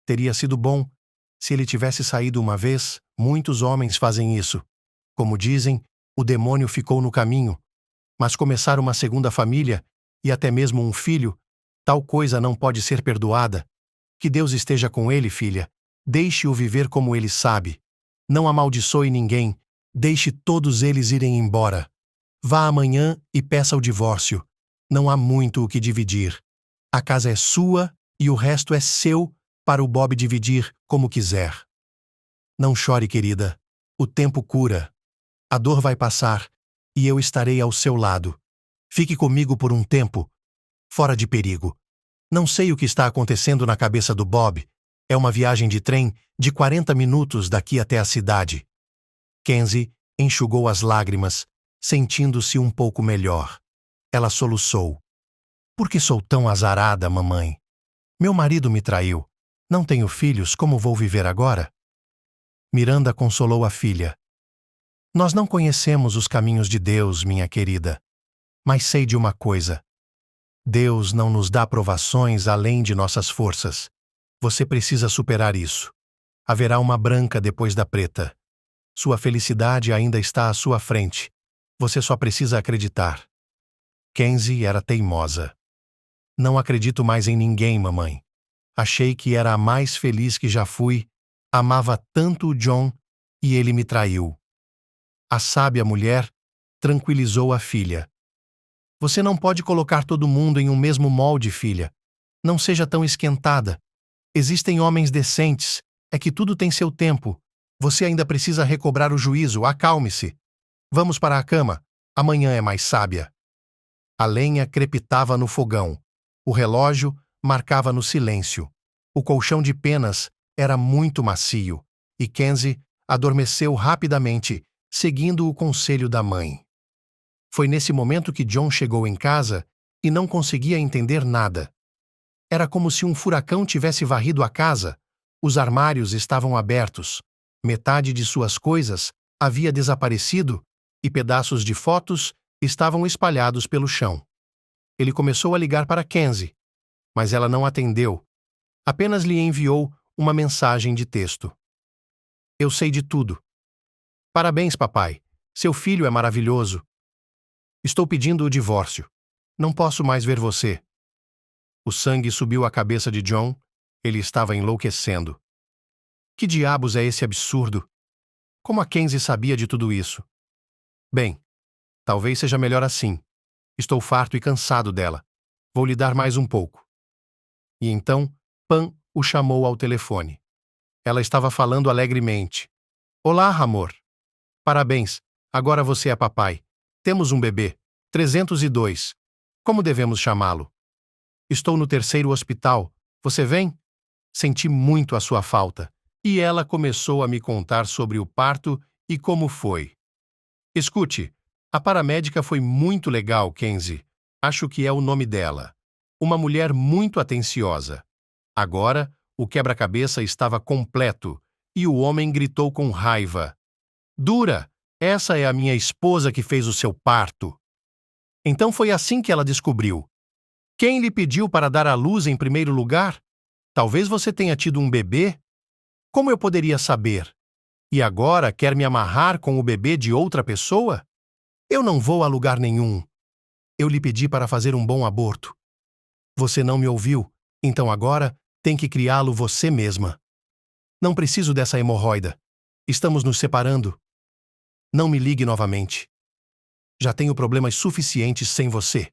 Teria sido bom se ele tivesse saído uma vez. Muitos homens fazem isso. Como dizem, o demônio ficou no caminho. Mas começar uma segunda família e até mesmo um filho, tal coisa não pode ser perdoada. Que Deus esteja com ele, filha. Deixe-o viver como ele sabe. Não amaldiçoe ninguém. Deixe todos eles irem embora. Vá amanhã e peça o divórcio. Não há muito o que dividir. A casa é sua e o resto é seu para o Bob dividir como quiser. Não chore, querida. O tempo cura. A dor vai passar e eu estarei ao seu lado. Fique comigo por um tempo, fora de perigo. Não sei o que está acontecendo na cabeça do Bob. É uma viagem de trem de 40 minutos daqui até a cidade. Kenzie enxugou as lágrimas, sentindo-se um pouco melhor. Ela soluçou. Por que sou tão azarada, mamãe? Meu marido me traiu. Não tenho filhos, como vou viver agora? Miranda consolou a filha. Nós não conhecemos os caminhos de Deus, minha querida. Mas sei de uma coisa. Deus não nos dá provações além de nossas forças. Você precisa superar isso. Haverá uma branca depois da preta. Sua felicidade ainda está à sua frente. Você só precisa acreditar. Kenzie era teimosa. Não acredito mais em ninguém, mamãe. Achei que era a mais feliz que já fui. Amava tanto o John e ele me traiu. A sábia mulher tranquilizou a filha. Você não pode colocar todo mundo em um mesmo molde, filha. Não seja tão esquentada. Existem homens decentes. É que tudo tem seu tempo. Você ainda precisa recobrar o juízo. Acalme-se. Vamos para a cama. Amanhã é mais sábia. A lenha crepitava no fogão. O relógio marcava no silêncio. O colchão de penas era muito macio. E Kenzie adormeceu rapidamente, seguindo o conselho da mãe. Foi nesse momento que John chegou em casa e não conseguia entender nada. Era como se um furacão tivesse varrido a casa. Os armários estavam abertos. Metade de suas coisas havia desaparecido e pedaços de fotos estavam espalhados pelo chão. Ele começou a ligar para Kenzie, mas ela não atendeu. Apenas lhe enviou uma mensagem de texto. Eu sei de tudo. Parabéns, papai. Seu filho é maravilhoso. Estou pedindo o divórcio. Não posso mais ver você. O sangue subiu à cabeça de John. Ele estava enlouquecendo. Que diabos é esse absurdo? Como a Kenzie sabia de tudo isso? Bem, talvez seja melhor assim. Estou farto e cansado dela. Vou lhe dar mais um pouco. E então, Pam o chamou ao telefone. Ela estava falando alegremente. Olá, amor. Parabéns. Agora você é papai. Temos um bebê. 302. Como devemos chamá-lo? Estou no 3º hospital. Você vem? Senti muito a sua falta. E ela começou a me contar sobre o parto e como foi. Escute, a paramédica foi muito legal, Kenzie. Acho que é o nome dela. Uma mulher muito atenciosa. Agora, o quebra-cabeça estava completo e o homem gritou com raiva. Dura, essa é a minha esposa que fez o seu parto. Então foi assim que ela descobriu. Quem lhe pediu para dar à luz em primeiro lugar? Talvez você tenha tido um bebê? Como eu poderia saber? E agora quer me amarrar com o bebê de outra pessoa? Eu não vou a lugar nenhum. Eu lhe pedi para fazer um bom aborto. Você não me ouviu, então agora tem que criá-lo você mesma. Não preciso dessa hemorroida. Estamos nos separando. Não me ligue novamente. Já tenho problemas suficientes sem você.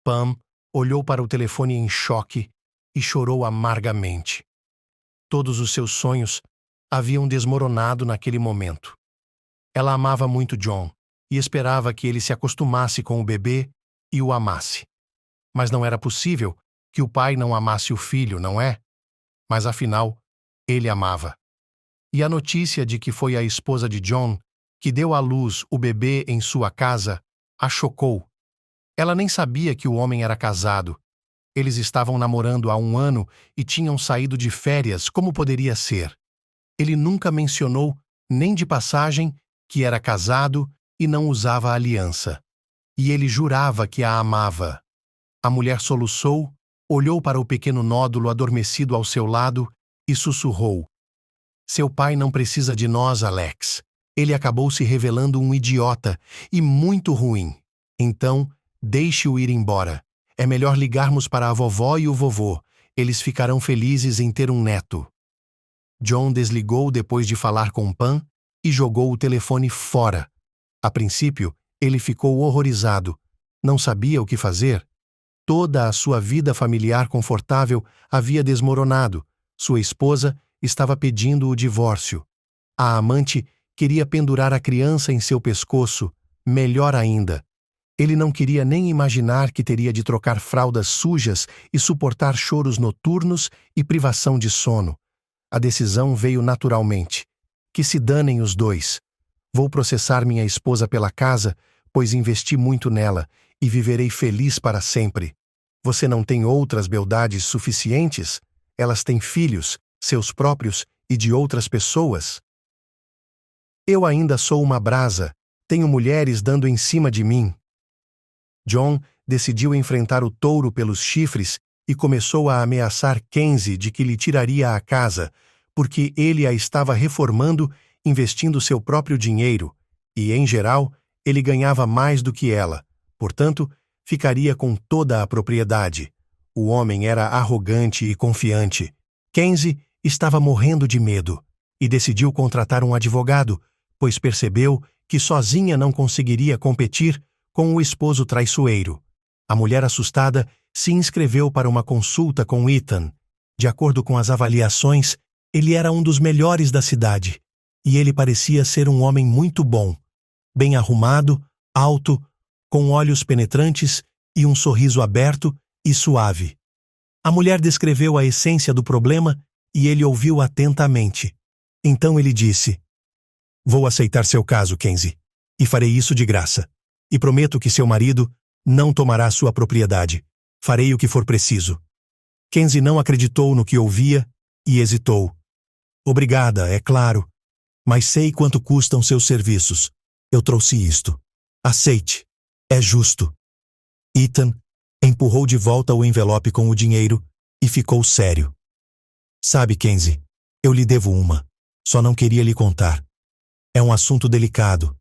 Pam olhou para o telefone em choque e chorou amargamente. Todos os seus sonhos haviam desmoronado naquele momento. Ela amava muito John e esperava que ele se acostumasse com o bebê e o amasse. Mas não era possível que o pai não amasse o filho, não é? Mas afinal, ele amava. E a notícia de que foi a esposa de John que deu à luz o bebê em sua casa a chocou. Ela nem sabia que o homem era casado. Eles estavam namorando há 1 ano e tinham saído de férias. Como poderia ser? Ele nunca mencionou, nem de passagem, que era casado e não usava aliança. e ele jurava que a amava. A mulher soluçou, olhou para o pequeno nódulo adormecido ao seu lado e sussurrou: "Seu pai não precisa de nós, Alex. Ele acabou se revelando um idiota e muito ruim. Então, deixe-o ir embora. É melhor ligarmos para a vovó e o vovô. Eles ficarão felizes em ter um neto." John desligou depois de falar com Pam e jogou o telefone fora. A princípio, ele ficou horrorizado. Não sabia o que fazer. Toda a sua vida familiar confortável havia desmoronado. Sua esposa estava pedindo o divórcio. A amante queria pendurar a criança em seu pescoço. Melhor ainda, ele não queria nem imaginar que teria de trocar fraldas sujas e suportar choros noturnos e privação de sono. A decisão veio naturalmente. Que se danem os dois. Vou processar minha esposa pela casa, pois investi muito nela, e viverei feliz para sempre. Você não tem outras beldades suficientes? Elas têm filhos, seus próprios e de outras pessoas. Eu ainda sou uma brasa, tenho mulheres dando em cima de mim. John decidiu enfrentar o touro pelos chifres e começou a ameaçar Kenzie de que lhe tiraria a casa, porque ele a estava reformando, investindo seu próprio dinheiro, e, em geral, ele ganhava mais do que ela, portanto, ficaria com toda a propriedade. O homem era arrogante e confiante. Kenzie estava morrendo de medo e decidiu contratar um advogado, pois percebeu que sozinha não conseguiria competir com o esposo traiçoeiro. A mulher assustada se inscreveu para uma consulta com Ethan. De acordo com as avaliações, ele era um dos melhores da cidade, e ele parecia ser um homem muito bom, bem arrumado, alto, com olhos penetrantes e um sorriso aberto e suave. A mulher descreveu a essência do problema e ele ouviu atentamente. Então ele disse: "Vou aceitar seu caso, Kenzie, e farei isso de graça. E prometo que seu marido não tomará sua propriedade. Farei o que for preciso." Kenzie não acreditou no que ouvia e hesitou. "Obrigada, é claro. Mas sei quanto custam seus serviços. Eu trouxe isto. Aceite. É justo." Ethan empurrou de volta o envelope com o dinheiro e ficou sério. "Sabe, Kenzie, eu lhe devo uma. Só não queria lhe contar. É um assunto delicado.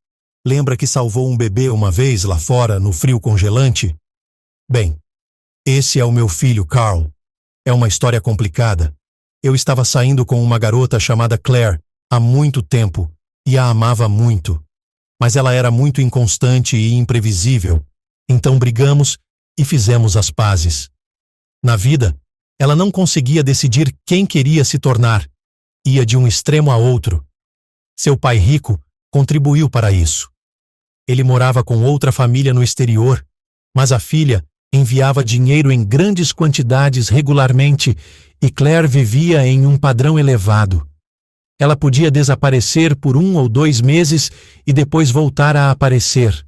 Lembra que salvou um bebê uma vez lá fora, no frio congelante? Bem, esse é o meu filho, Carl. É uma história complicada. Eu estava saindo com uma garota chamada Claire há muito tempo e a amava muito. Mas ela era muito inconstante e imprevisível. Então brigamos e fizemos as pazes. Na vida, ela não conseguia decidir quem queria se tornar. Ia de um extremo a outro. Seu pai rico contribuiu para isso. Ele morava com outra família no exterior, mas a filha enviava dinheiro em grandes quantidades regularmente e Claire vivia em um padrão elevado. Ela podia desaparecer por 1 ou 2 meses e depois voltar a aparecer.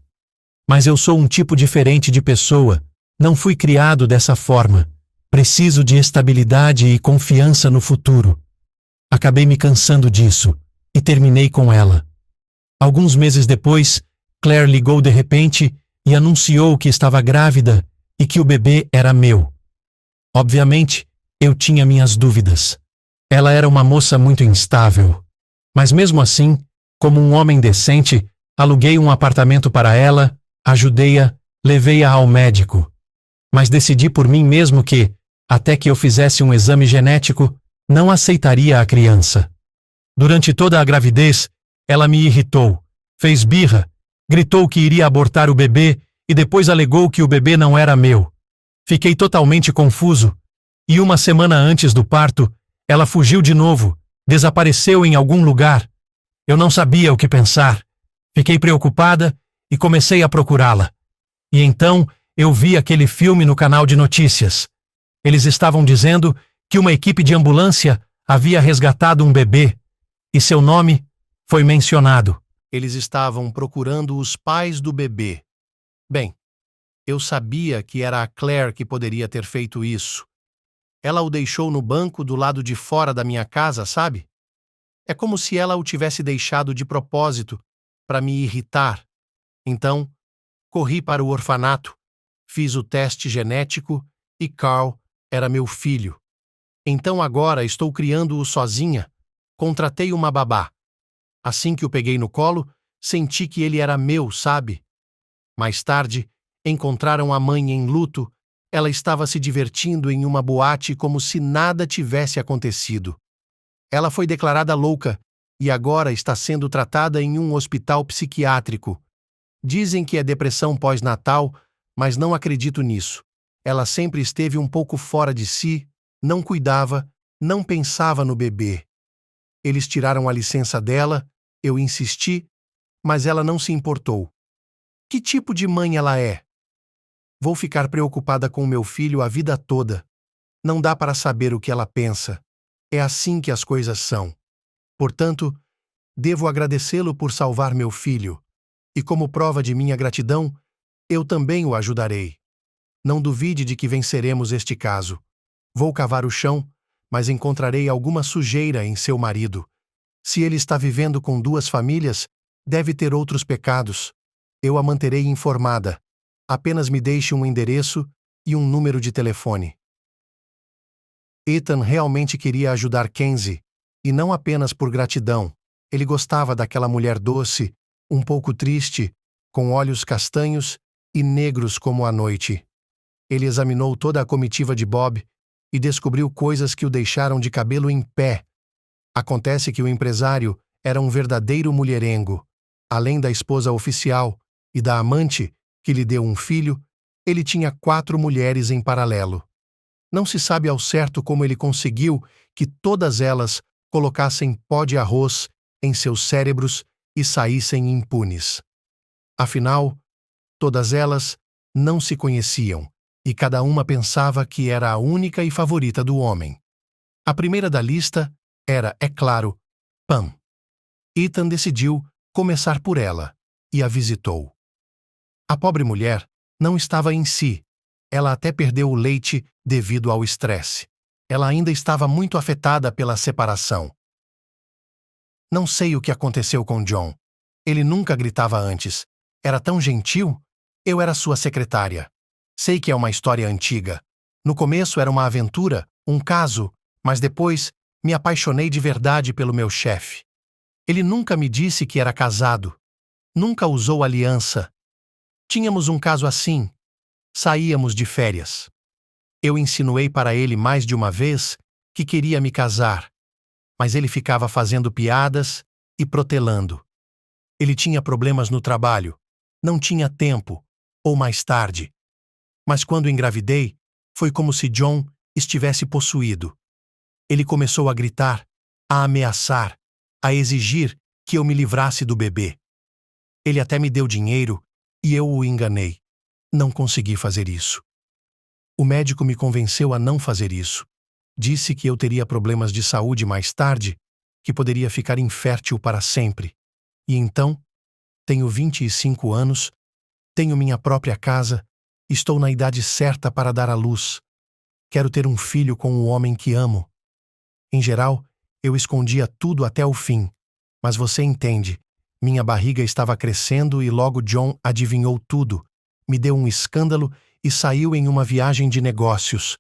Mas eu sou um tipo diferente de pessoa. Não fui criado dessa forma. Preciso de estabilidade e confiança no futuro. Acabei me cansando disso e terminei com ela. Alguns meses depois, Claire ligou de repente e anunciou que estava grávida e que o bebê era meu. Obviamente, eu tinha minhas dúvidas. Ela era uma moça muito instável. Mas mesmo assim, como um homem decente, aluguei um apartamento para ela, ajudei-a, levei-a ao médico. Mas decidi por mim mesmo que, até que eu fizesse um exame genético, não aceitaria a criança. Durante toda a gravidez, ela me irritou, fez birra, gritou que iria abortar o bebê e depois alegou que o bebê não era meu. Fiquei totalmente confuso. E 1 semana antes do parto, ela fugiu de novo, desapareceu em algum lugar. Eu não sabia o que pensar. Fiquei preocupada e comecei a procurá-la. E então eu vi aquele filme no canal de notícias. Eles estavam dizendo que uma equipe de ambulância havia resgatado um bebê e seu nome foi mencionado. Eles estavam procurando os pais do bebê. Bem, eu sabia que era a Claire que poderia ter feito isso. Ela o deixou no banco do lado de fora da minha casa, sabe? É como se ela o tivesse deixado de propósito, para me irritar. Então, Corri para o orfanato, fiz o teste genético e Carl era meu filho. Então agora estou criando-o sozinha. Contratei uma babá. Assim que o peguei no colo, senti que ele era meu, sabe? Mais tarde, encontraram a mãe em luto. Ela estava se divertindo em uma boate como se nada tivesse acontecido. Ela foi declarada louca e agora está sendo tratada em um hospital psiquiátrico. Dizem que é depressão pós-natal, mas não acredito nisso. Ela sempre esteve um pouco fora de si, não cuidava, não pensava no bebê. Eles tiraram a licença dela, eu insisti, mas ela não se importou. Que tipo de mãe ela é? Vou ficar preocupada com meu filho a vida toda. Não dá para saber o que ela pensa. É assim que as coisas são. Portanto, devo agradecê-lo por salvar meu filho. E como prova de minha gratidão, eu também o ajudarei. Não duvide de que venceremos este caso. Vou cavar o chão, mas encontrarei alguma sujeira em seu marido. Se ele está vivendo com 2 famílias, deve ter outros pecados. Eu a manterei informada. Apenas me deixe um endereço e um número de telefone. Ethan realmente queria ajudar Kenzie, e não apenas por gratidão. Ele gostava daquela mulher doce, um pouco triste, com olhos castanhos e negros como a noite. Ele examinou toda a comitiva de Bob e descobriu coisas que o deixaram de cabelo em pé. Acontece que o empresário era um verdadeiro mulherengo. Além da esposa oficial e da amante, que lhe deu um filho, ele tinha 4 mulheres em paralelo. Não se sabe ao certo como ele conseguiu que todas elas colocassem pó de arroz em seus cérebros e saíssem impunes. Afinal, todas elas não se conheciam, e cada uma pensava que era a única e favorita do homem. A primeira da lista era, é claro, Pam. Ethan decidiu começar por ela, e a visitou. A pobre mulher não estava em si. Ela até perdeu o leite devido ao estresse. Ela ainda estava muito afetada pela separação. Não sei o que aconteceu com John. Ele nunca gritava antes. Era tão gentil. Eu era sua secretária. Sei que é uma história antiga. No começo era uma aventura, um caso, mas depois me apaixonei de verdade pelo meu chefe. Ele nunca me disse que era casado. Nunca usou aliança. Tínhamos um caso assim. Saíamos de férias. Eu insinuei para ele mais de uma vez que queria me casar, mas ele ficava fazendo piadas e protelando. Ele tinha problemas no trabalho, não tinha tempo, ou mais tarde. Mas quando engravidei, foi como se John estivesse possuído. Ele começou a gritar, a ameaçar, a exigir que eu me livrasse do bebê. Ele até me deu dinheiro e eu o enganei. Não consegui fazer isso. O médico me convenceu a não fazer isso. Disse que eu teria problemas de saúde mais tarde, que poderia ficar infértil para sempre. E então, tenho 25 anos, tenho minha própria casa, estou na idade certa para dar à luz. Quero ter um filho com o homem que amo. Em geral, eu escondia tudo até o fim, mas você entende, minha barriga estava crescendo e logo John adivinhou tudo, me deu um escândalo e saiu em uma viagem de negócios.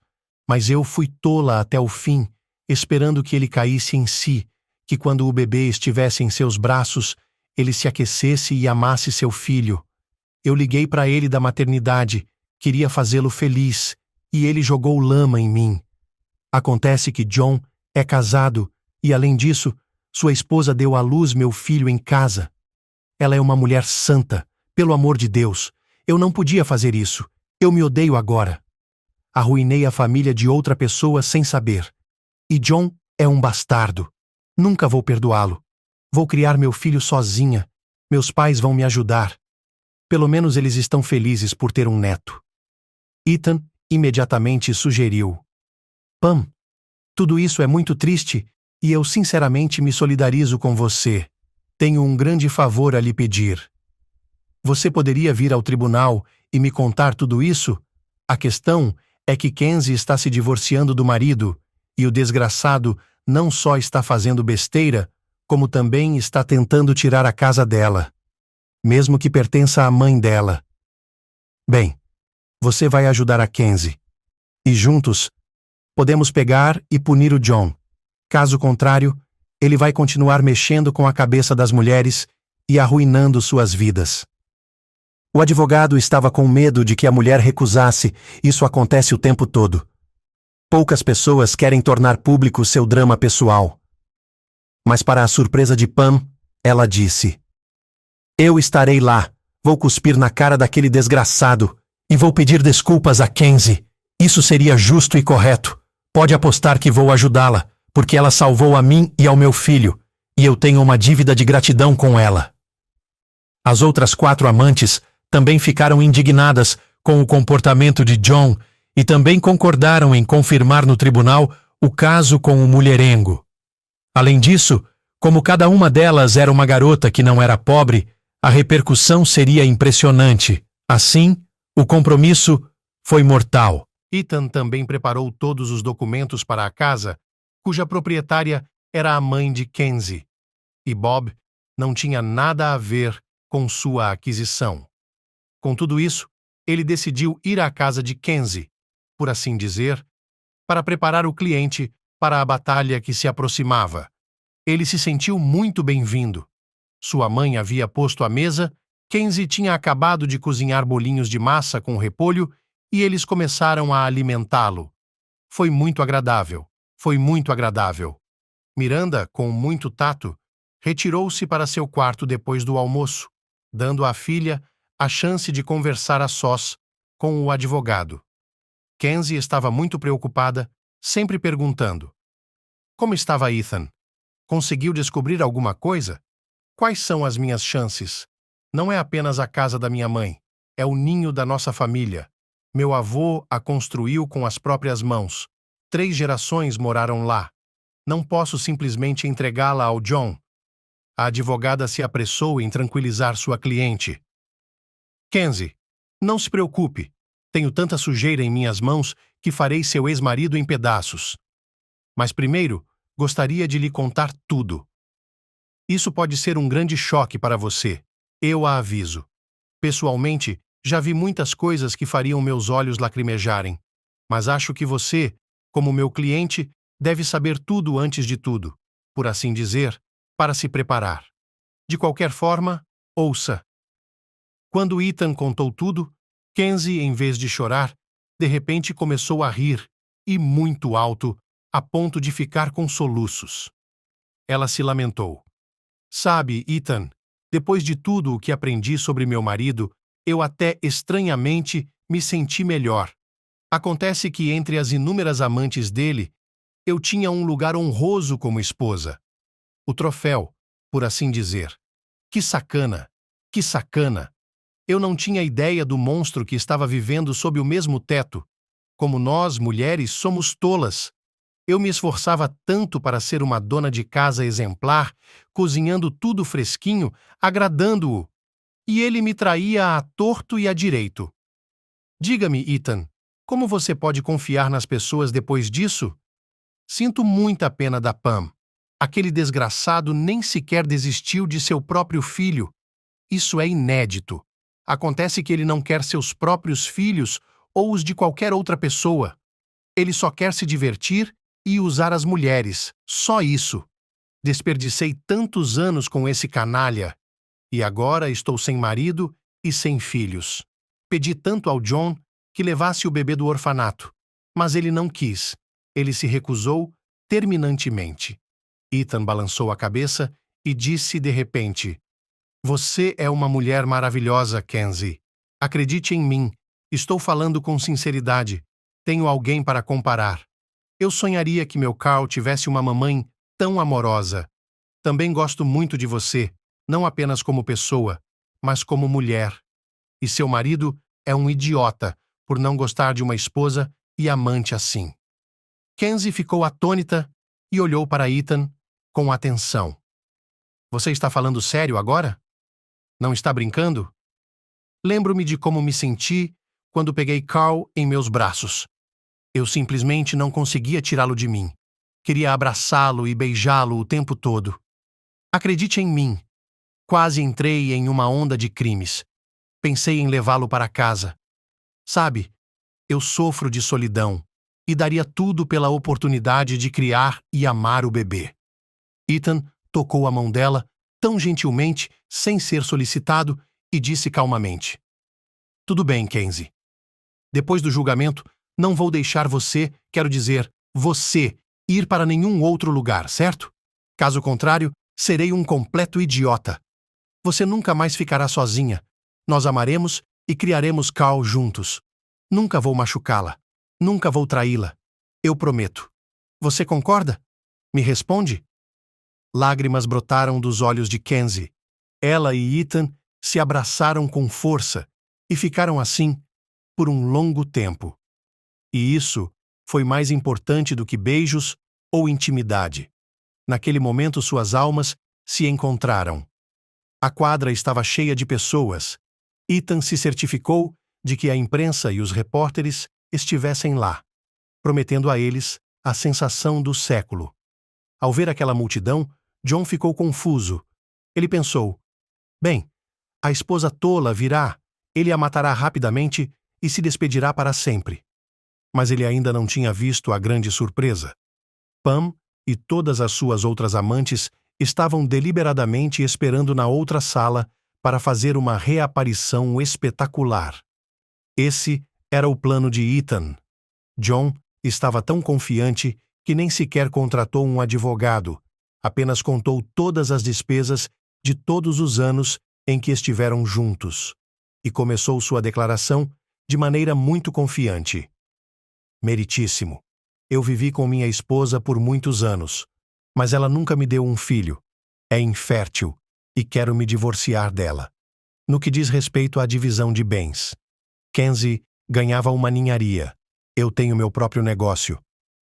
Mas eu fui tola até o fim, esperando que ele caísse em si, que quando o bebê estivesse em seus braços, ele se aquecesse e amasse seu filho. Eu liguei para ele da maternidade, queria fazê-lo feliz, e ele jogou lama em mim. Acontece que John é casado e, além disso, sua esposa deu à luz meu filho em casa. Ela é uma mulher santa, pelo amor de Deus. Eu não podia fazer isso. Eu me odeio agora. Arruinei a família de outra pessoa sem saber. E John é um bastardo. Nunca vou perdoá-lo. Vou criar meu filho sozinha. Meus pais vão me ajudar. Pelo menos eles estão felizes por ter um neto. Ethan imediatamente sugeriu: Pam, tudo isso é muito triste e eu sinceramente me solidarizo com você. Tenho um grande favor a lhe pedir. Você poderia vir ao tribunal e me contar tudo isso? A questão é que Kenzie está se divorciando do marido e o desgraçado não só está fazendo besteira, como também está tentando tirar a casa dela, mesmo que pertença à mãe dela. Bem, você vai ajudar a Kenzie. E juntos, podemos pegar e punir o John. Caso contrário, ele vai continuar mexendo com a cabeça das mulheres e arruinando suas vidas. O advogado estava com medo de que a mulher recusasse. Isso acontece o tempo todo. Poucas pessoas querem tornar público seu drama pessoal. Mas para a surpresa de Pam, ela disse: "Eu estarei lá, vou cuspir na cara daquele desgraçado e vou pedir desculpas a Kenzie. Isso seria justo e correto. Pode apostar que vou ajudá-la, porque ela salvou a mim e ao meu filho, e eu tenho uma dívida de gratidão com ela." As outras 4 amantes também ficaram indignadas com o comportamento de John e também concordaram em confirmar no tribunal o caso com o mulherengo. Além disso, como cada uma delas era uma garota que não era pobre, a repercussão seria impressionante. Assim, o compromisso foi mortal. Ethan também preparou todos os documentos para a casa, cuja proprietária era a mãe de Kenzie, e Bob não tinha nada a ver com sua aquisição. Com tudo isso, ele decidiu ir à casa de Kenzie, por assim dizer, para preparar o cliente para a batalha que se aproximava. Ele se sentiu muito bem-vindo. Sua mãe havia posto a mesa, Kenzie tinha acabado de cozinhar bolinhos de massa com repolho e eles começaram a alimentá-lo. Foi muito agradável. Foi muito agradável. Miranda, com muito tato, retirou-se para seu quarto depois do almoço, dando à filha a chance de conversar a sós com o advogado. Kenzie estava muito preocupada, sempre perguntando: "Como estava Ethan? Conseguiu descobrir alguma coisa? Quais são as minhas chances? Não é apenas a casa da minha mãe, é o ninho da nossa família. Meu avô a construiu com as próprias mãos. 3 gerações moraram lá. Não posso simplesmente entregá-la ao John." A advogada se apressou em tranquilizar sua cliente. "Kenzie, não se preocupe. Tenho tanta sujeira em minhas mãos que farei seu ex-marido em pedaços. Mas primeiro, gostaria de lhe contar tudo. Isso pode ser um grande choque para você. Eu a aviso. Pessoalmente, já vi muitas coisas que fariam meus olhos lacrimejarem. Mas acho que você, como meu cliente, deve saber tudo antes de tudo, por assim dizer, para se preparar. De qualquer forma, ouça." Quando Ethan contou tudo, Kenzie, em vez de chorar, de repente começou a rir, e muito alto, a ponto de ficar com soluços. Ela se lamentou. "Sabe, Ethan, depois de tudo o que aprendi sobre meu marido, eu até estranhamente me senti melhor. Acontece que entre as inúmeras amantes dele, eu tinha um lugar honroso como esposa. O troféu, por assim dizer. Que sacana! Que sacana! Eu não tinha ideia do monstro que estava vivendo sob o mesmo teto. Como nós, mulheres, somos tolas. Eu me esforçava tanto para ser uma dona de casa exemplar, cozinhando tudo fresquinho, agradando-o. E ele me traía à torto e à direito. Diga-me, Ethan, como você pode confiar nas pessoas depois disso? Sinto muita pena da Pam. Aquele desgraçado nem sequer desistiu de seu próprio filho. Isso é inédito. Acontece que ele não quer seus próprios filhos ou os de qualquer outra pessoa. Ele só quer se divertir e usar as mulheres. Só isso. Desperdicei tantos anos com esse canalha. E agora estou sem marido e sem filhos. Pedi tanto ao John que levasse o bebê do orfanato. Mas ele não quis. Ele se recusou terminantemente. Ethan balançou a cabeça e disse de repente: "Você é uma mulher maravilhosa, Kenzie. Acredite em mim. Estou falando com sinceridade. Tenho alguém para comparar. Eu sonharia que meu Carl tivesse uma mamãe tão amorosa. Também gosto muito de você, não apenas como pessoa, mas como mulher. E seu marido é um idiota por não gostar de uma esposa e amante assim." Kenzie ficou atônita e olhou para Ethan com atenção. "Você está falando sério agora? Não está brincando? Lembro-me de como me senti quando peguei Carl em meus braços. Eu simplesmente não conseguia tirá-lo de mim. Queria abraçá-lo e beijá-lo o tempo todo. Acredite em mim. Quase entrei em uma onda de crimes. Pensei em levá-lo para casa. Sabe, eu sofro de solidão e daria tudo pela oportunidade de criar e amar o bebê. Ethan tocou a mão dela tão gentilmente, sem ser solicitado, e disse calmamente: Tudo bem, Kenzie. Depois do julgamento, não vou deixar você, quero dizer, você, ir para nenhum outro lugar, certo? Caso contrário, serei um completo idiota. Você nunca mais ficará sozinha. Nós amaremos e criaremos Carl juntos. Nunca vou machucá-la. Nunca vou traí-la. Eu prometo. Você concorda? Me responde? Lágrimas brotaram dos olhos de Kenzie. Ela e Ethan se abraçaram com força e ficaram assim por um longo tempo. E isso foi mais importante do que beijos ou intimidade. Naquele momento, suas almas se encontraram. A quadra estava cheia de pessoas. Ethan se certificou de que a imprensa e os repórteres estivessem lá, prometendo a eles a sensação do século. Ao ver aquela multidão, John ficou confuso. Ele pensou: bem, a esposa tola virá, ele a matará rapidamente e se despedirá para sempre. Mas ele ainda não tinha visto a grande surpresa. Pam e todas as suas outras amantes estavam deliberadamente esperando na outra sala para fazer uma reaparição espetacular. Esse era o plano de Ethan. John estava tão confiante que nem sequer contratou um advogado, apenas contou todas as despesas de todos os anos em que estiveram juntos, e começou sua declaração de maneira muito confiante. Meritíssimo. Eu vivi com minha esposa por muitos anos, mas ela nunca me deu um filho. É infértil e quero me divorciar dela. No que diz respeito à divisão de bens, Kenzie ganhava uma ninharia. Eu tenho meu próprio negócio.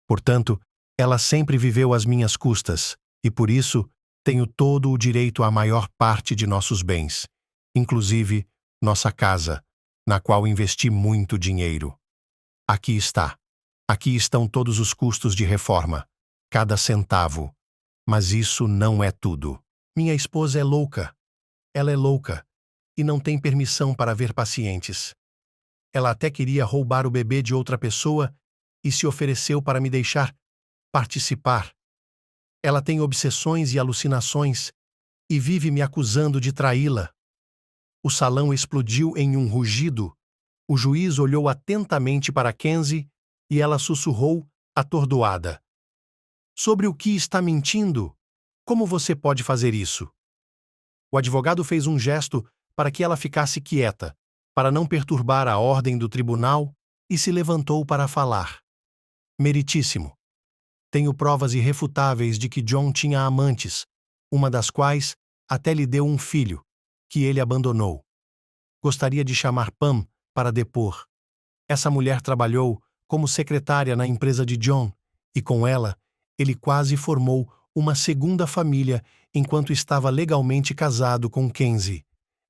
Portanto, ela sempre viveu às minhas custas, e por isso tenho todo o direito à maior parte de nossos bens, inclusive nossa casa, na qual investi muito dinheiro. Aqui está. Aqui estão todos os custos de reforma, cada centavo. Mas isso não é tudo. Minha esposa é louca. Ela é louca e não tem permissão para ver pacientes. Ela até queria roubar o bebê de outra pessoa e se ofereceu para me deixar participar. Ela tem obsessões e alucinações e vive me acusando de traí-la. O salão explodiu em um rugido. O juiz olhou atentamente para Kenzie e ela sussurrou, atordoada: Sobre o que está mentindo? Como você pode fazer isso? O advogado fez um gesto para que ela ficasse quieta, para não perturbar a ordem do tribunal, e se levantou para falar. Meritíssimo. Tenho provas irrefutáveis de que John tinha amantes, uma das quais até lhe deu um filho, que ele abandonou. Gostaria de chamar Pam para depor. Essa mulher trabalhou como secretária na empresa de John, e com ela, ele quase formou uma segunda família enquanto estava legalmente casado com Kenzie.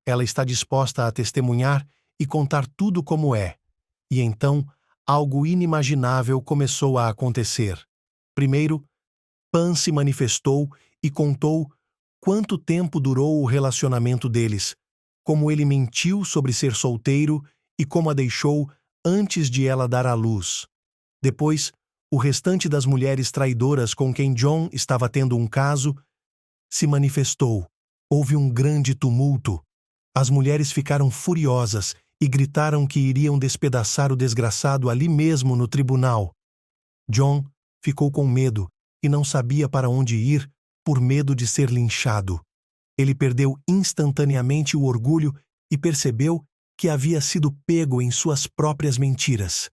Ela está disposta a testemunhar e contar tudo como é. E então, algo inimaginável começou a acontecer. Primeiro, Pam se manifestou e contou quanto tempo durou o relacionamento deles, como ele mentiu sobre ser solteiro e como a deixou antes de ela dar à luz. Depois, o restante das mulheres traidoras com quem John estava tendo um caso se manifestou. Houve um grande tumulto. As mulheres ficaram furiosas e gritaram que iriam despedaçar o desgraçado ali mesmo no tribunal. John ficou com medo e não sabia para onde ir por medo de ser linchado. Ele perdeu instantaneamente o orgulho e percebeu que havia sido pego em suas próprias mentiras.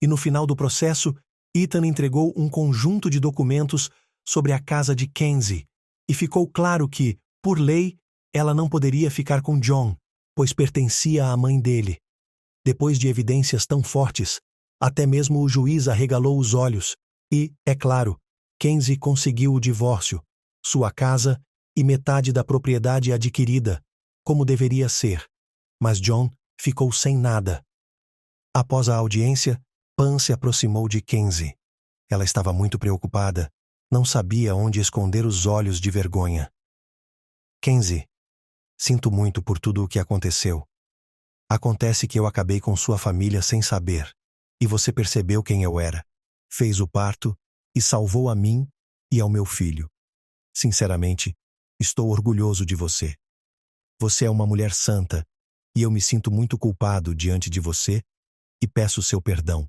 E no final do processo, Ethan entregou um conjunto de documentos sobre a casa de Kenzie, e ficou claro que, por lei, ela não poderia ficar com John, pois pertencia à mãe dele. Depois de evidências tão fortes, até mesmo o juiz arregalou os olhos e, é claro, Kenzie conseguiu o divórcio, sua casa e metade da propriedade adquirida, como deveria ser. Mas John ficou sem nada. Após a audiência, Pam se aproximou de Kenzie. Ela estava muito preocupada, não sabia onde esconder os olhos de vergonha. Kenzie, sinto muito por tudo o que aconteceu. Acontece que eu acabei com sua família sem saber, e você percebeu quem eu era, fez o parto e salvou a mim e ao meu filho. Sinceramente, estou orgulhoso de você. Você é uma mulher santa, e eu me sinto muito culpado diante de você e peço seu perdão.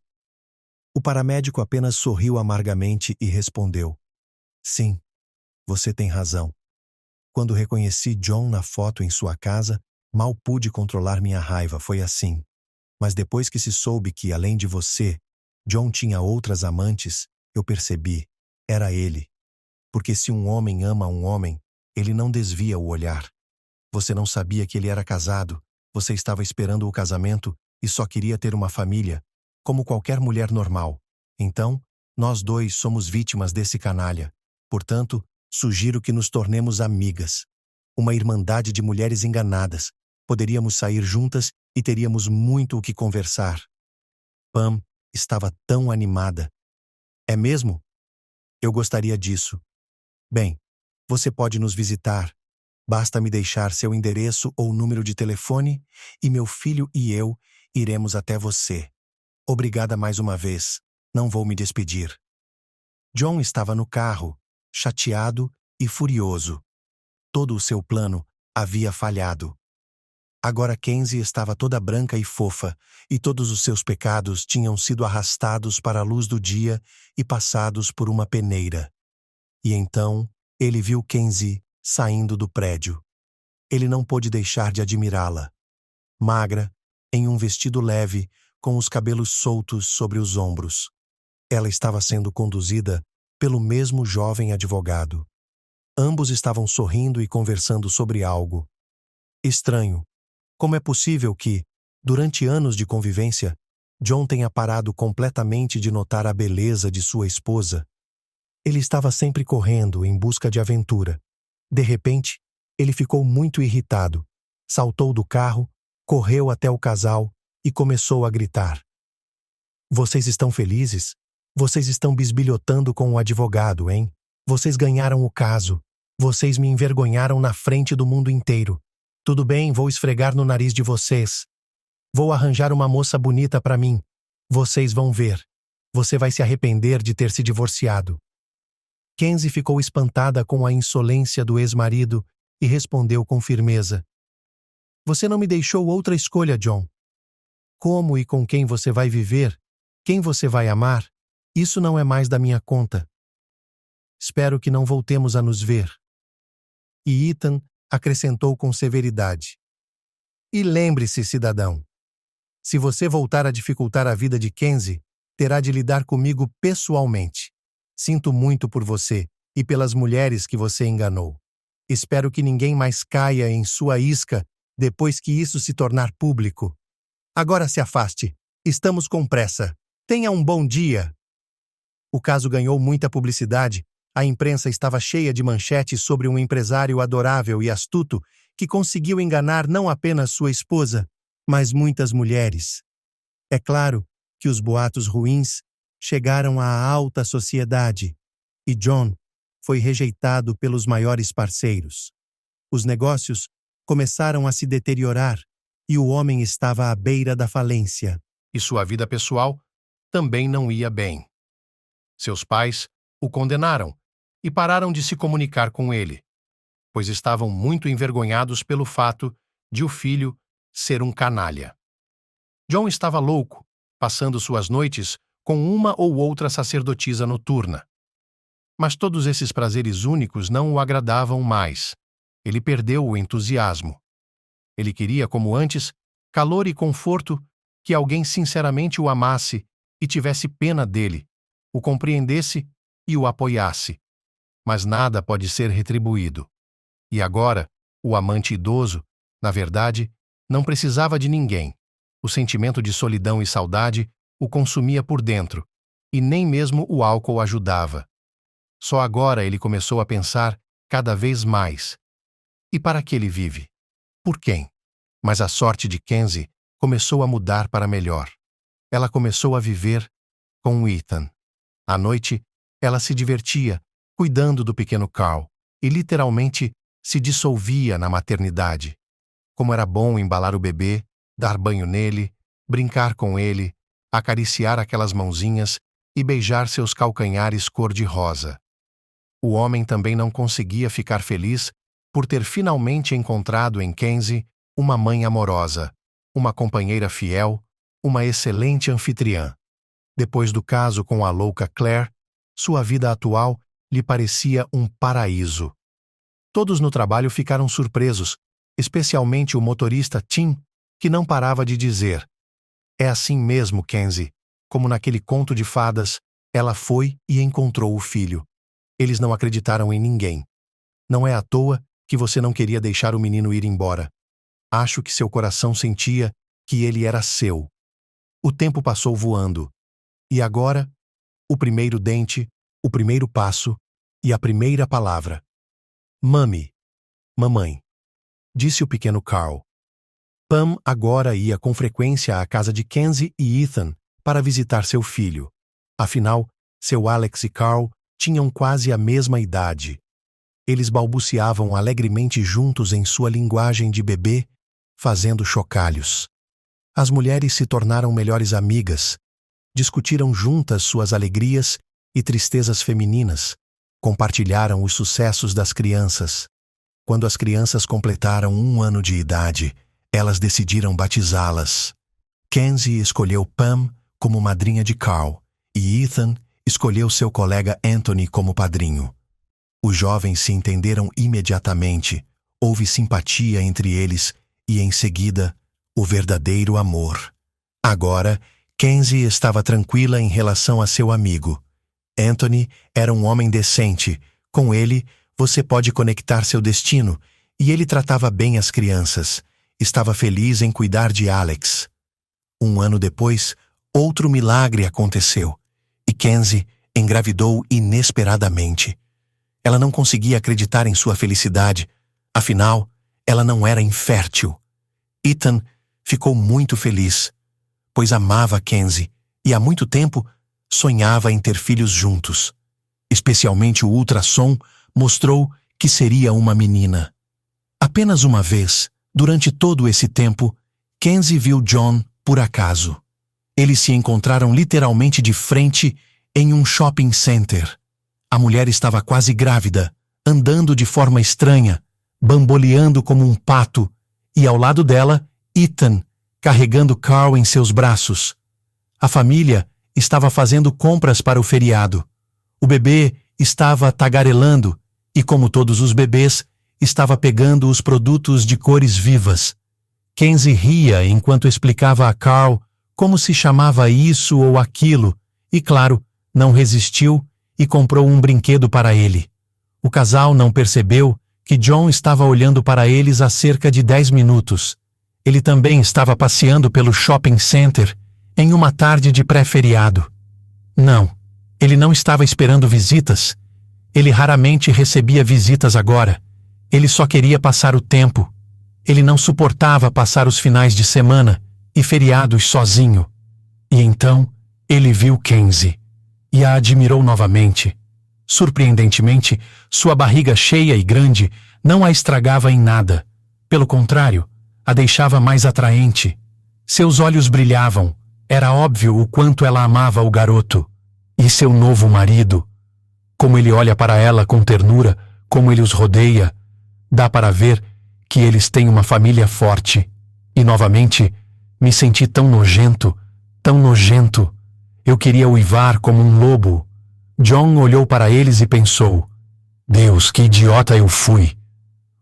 O paramédico apenas sorriu amargamente e respondeu: Sim, você tem razão. Quando reconheci John na foto em sua casa, mal pude controlar minha raiva, foi assim. Mas depois que se soube que, além de você, John tinha outras amantes, eu percebi, era ele. Porque se um homem ama um homem, ele não desvia o olhar. Você não sabia que ele era casado, você estava esperando o casamento e só queria ter uma família, como qualquer mulher normal. Então, nós dois somos vítimas desse canalha. Portanto, sugiro que nos tornemos amigas. Uma irmandade de mulheres enganadas. Poderíamos sair juntas e teríamos muito o que conversar. Pam estava tão animada. É mesmo? Eu gostaria disso. Bem, você pode nos visitar. Basta me deixar seu endereço ou número de telefone e meu filho e eu iremos até você. Obrigada mais uma vez. Não vou me despedir. John estava no carro, chateado e furioso. Todo o seu plano havia falhado. Agora Kenzie estava toda branca e fofa, e todos os seus pecados tinham sido arrastados para a luz do dia e passados por uma peneira. E então, ele viu Kenzie saindo do prédio. Ele não pôde deixar de admirá-la. Magra, em um vestido leve, com os cabelos soltos sobre os ombros. Ela estava sendo conduzida pelo mesmo jovem advogado. Ambos estavam sorrindo e conversando sobre algo. Estranho. Como é possível que, durante anos de convivência, John tenha parado completamente de notar a beleza de sua esposa? Ele estava sempre correndo em busca de aventura. De repente, ele ficou muito irritado. Saltou do carro, correu até o casal e começou a gritar. Vocês estão felizes? Vocês estão bisbilhotando com o advogado, hein? Vocês ganharam o caso. Vocês me envergonharam na frente do mundo inteiro. Tudo bem, vou esfregar no nariz de vocês. Vou arranjar uma moça bonita para mim. Vocês vão ver. Você vai se arrepender de ter se divorciado. Kenzie ficou espantada com a insolência do ex-marido e respondeu com firmeza. Você não me deixou outra escolha, John. Como e com quem você vai viver, quem você vai amar, isso não é mais da minha conta. Espero que não voltemos a nos ver. E Ethan acrescentou com severidade. E lembre-se, cidadão, se você voltar a dificultar a vida de Kenzie, terá de lidar comigo pessoalmente. Sinto muito por você e pelas mulheres que você enganou. Espero que ninguém mais caia em sua isca depois que isso se tornar público. Agora se afaste. Estamos com pressa. Tenha um bom dia. O caso ganhou muita publicidade. A imprensa estava cheia de manchetes sobre um empresário adorável e astuto que conseguiu enganar não apenas sua esposa, mas muitas mulheres. É claro que os boatos ruins chegaram à alta sociedade e John foi rejeitado pelos maiores parceiros. Os negócios começaram a se deteriorar e o homem estava à beira da falência. E sua vida pessoal também não ia bem. Seus pais o condenaram e pararam de se comunicar com ele, pois estavam muito envergonhados pelo fato de o filho ser um canalha. John estava louco, passando suas noites com uma ou outra sacerdotisa noturna. Mas todos esses prazeres únicos não o agradavam mais. Ele perdeu o entusiasmo. Ele queria, como antes, calor e conforto, que alguém sinceramente o amasse e tivesse pena dele, o compreendesse e o apoiasse. Mas nada pode ser retribuído. E agora, o amante idoso, na verdade, não precisava de ninguém. O sentimento de solidão e saudade o consumia por dentro, e nem mesmo o álcool ajudava. Só agora ele começou a pensar cada vez mais. E para que ele vive? Por quem? Mas a sorte de Kenzie começou a mudar para melhor. Ela começou a viver com Ethan. À noite, ela se divertia, cuidando do pequeno Carl, e literalmente se dissolvia na maternidade. Como era bom embalar o bebê, dar banho nele, brincar com ele, acariciar aquelas mãozinhas e beijar seus calcanhares cor-de-rosa. O homem também não conseguia ficar feliz por ter finalmente encontrado em Kenzie uma mãe amorosa, uma companheira fiel, uma excelente anfitriã. Depois do caso com a louca Claire, sua vida atual lhe parecia um paraíso. Todos no trabalho ficaram surpresos, especialmente o motorista Tim, que não parava de dizer: "É assim mesmo, Kenzie. Como naquele conto de fadas, ela foi e encontrou o filho." Eles não acreditaram em ninguém. Não é à toa que você não queria deixar o menino ir embora. Acho que seu coração sentia que ele era seu. O tempo passou voando. E agora, o primeiro dente, o primeiro passo e a primeira palavra. "Mami, mamãe", disse o pequeno Carl. Pam agora ia com frequência à casa de Kenzie e Ethan para visitar seu filho. Afinal, seu Alex e Carl tinham quase a mesma idade. Eles balbuciavam alegremente juntos em sua linguagem de bebê, fazendo chocalhos. As mulheres se tornaram melhores amigas, discutiram juntas suas alegrias e tristezas femininas, compartilharam os sucessos das crianças. Quando as crianças completaram 1 ano de idade, elas decidiram batizá-las. Kenzie escolheu Pam como madrinha de Carl e Ethan escolheu seu colega Anthony como padrinho. Os jovens se entenderam imediatamente, houve simpatia entre eles e, em seguida, o verdadeiro amor. Agora, Kenzie estava tranquila em relação a seu amigo. Anthony era um homem decente. Com ele, você pode conectar seu destino, e ele tratava bem as crianças. Estava feliz em cuidar de Alex. 1 ano depois, outro milagre aconteceu, e Kenzie engravidou inesperadamente. Ela não conseguia acreditar em sua felicidade, afinal, ela não era infértil. Ethan ficou muito feliz, pois amava Kenzie e há muito tempo sonhava em ter filhos juntos. Especialmente o ultrassom mostrou que seria uma menina. Apenas uma vez, durante todo esse tempo, Kenzie viu John por acaso. Eles se encontraram literalmente de frente em um shopping center. A mulher estava quase grávida, andando de forma estranha, bamboleando como um pato, e ao lado dela, Ethan, carregando Carl em seus braços. A família estava fazendo compras para o feriado. O bebê estava tagarelando e, como todos os bebês, estava pegando os produtos de cores vivas. Kenzie ria enquanto explicava a Carl como se chamava isso ou aquilo e, claro, não resistiu e comprou um brinquedo para ele. O casal não percebeu que John estava olhando para eles há cerca de 10 minutos. Ele também estava passeando pelo shopping center em uma tarde de pré-feriado. Não, ele não estava esperando visitas. Ele raramente recebia visitas agora. Ele só queria passar o tempo. Ele não suportava passar os finais de semana e feriados sozinho. E então, ele viu Kenzie e a admirou novamente. Surpreendentemente, sua barriga cheia e grande não a estragava em nada. Pelo contrário, a deixava mais atraente. Seus olhos brilhavam. Era óbvio o quanto ela amava o garoto. E seu novo marido. Como ele olha para ela com ternura, como ele os rodeia, dá para ver que eles têm uma família forte. E novamente, me senti tão nojento, tão nojento. Eu queria uivar como um lobo. John olhou para eles e pensou: Deus, que idiota eu fui.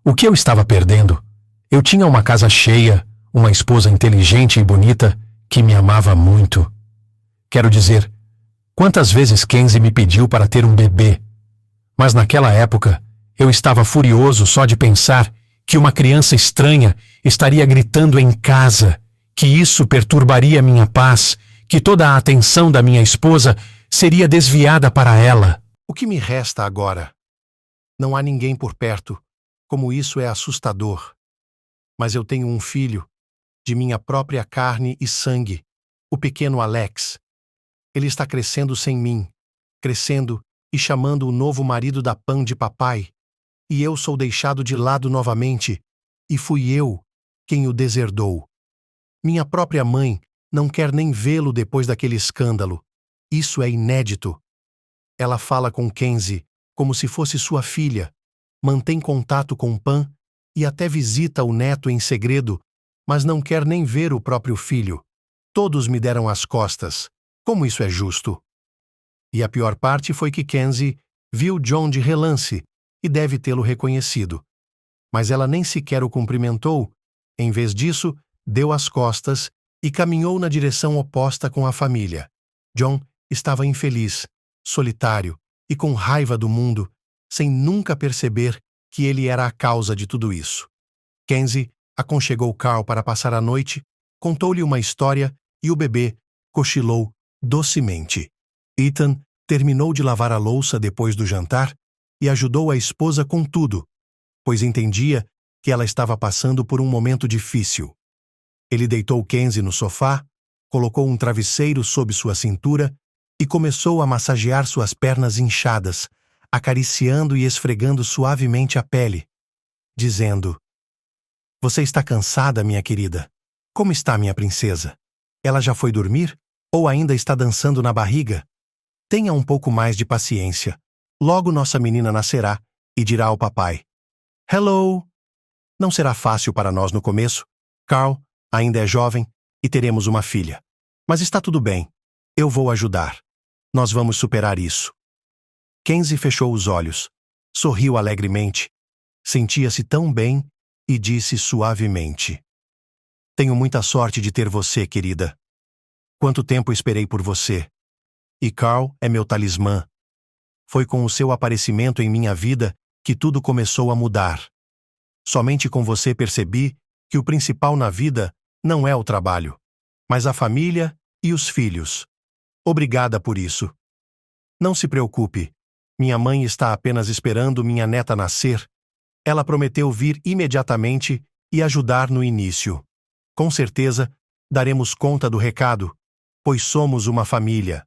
O que eu estava perdendo? Eu tinha uma casa cheia, uma esposa inteligente e bonita que me amava muito. Quero dizer, quantas vezes Kenzie me pediu para ter um bebê? Mas naquela época, eu estava furioso só de pensar que uma criança estranha estaria gritando em casa, que isso perturbaria minha paz, que toda a atenção da minha esposa seria desviada para ela. O que me resta agora? Não há ninguém por perto, como isso é assustador. Mas eu tenho um filho, de minha própria carne e sangue, o pequeno Alex. Ele está crescendo sem mim, crescendo e chamando o novo marido da Pam de papai. E eu sou deixado de lado novamente, e fui eu quem o deserdou. Minha própria mãe não quer nem vê-lo depois daquele escândalo. Isso é inédito. Ela fala com Kenzie como se fosse sua filha, mantém contato com Pam e até visita o neto em segredo, mas não quer nem ver o próprio filho. Todos me deram as costas. Como isso é justo? E a pior parte foi que Kenzie viu John de relance e deve tê-lo reconhecido. Mas ela nem sequer o cumprimentou. Em vez disso, deu as costas e caminhou na direção oposta com a família. John estava infeliz, solitário e com raiva do mundo, sem nunca perceber que ele era a causa de tudo isso. Kenzie aconchegou Carl para passar a noite, contou-lhe uma história e o bebê cochilou docemente. Ethan terminou de lavar a louça depois do jantar e ajudou a esposa com tudo, pois entendia que ela estava passando por um momento difícil. Ele deitou Kenzie no sofá, colocou um travesseiro sob sua cintura e começou a massagear suas pernas inchadas, acariciando e esfregando suavemente a pele, dizendo: "Você está cansada, minha querida? Como está minha princesa? Ela já foi dormir? Ou ainda está dançando na barriga? Tenha um pouco mais de paciência. Logo nossa menina nascerá e dirá ao papai: 'Hello!' Não será fácil para nós no começo. Carl ainda é jovem e teremos uma filha. Mas está tudo bem. Eu vou ajudar. Nós vamos superar isso." Kenzie fechou os olhos, sorriu alegremente, sentia-se tão bem e disse suavemente: "Tenho muita sorte de ter você, querida. Quanto tempo esperei por você. E Carl é meu talismã. Foi com o seu aparecimento em minha vida que tudo começou a mudar. Somente com você percebi que o principal na vida não é o trabalho, mas a família e os filhos. Obrigada por isso. Não se preocupe, minha mãe está apenas esperando minha neta nascer. Ela prometeu vir imediatamente e ajudar no início. Com certeza, daremos conta do recado, pois somos uma família."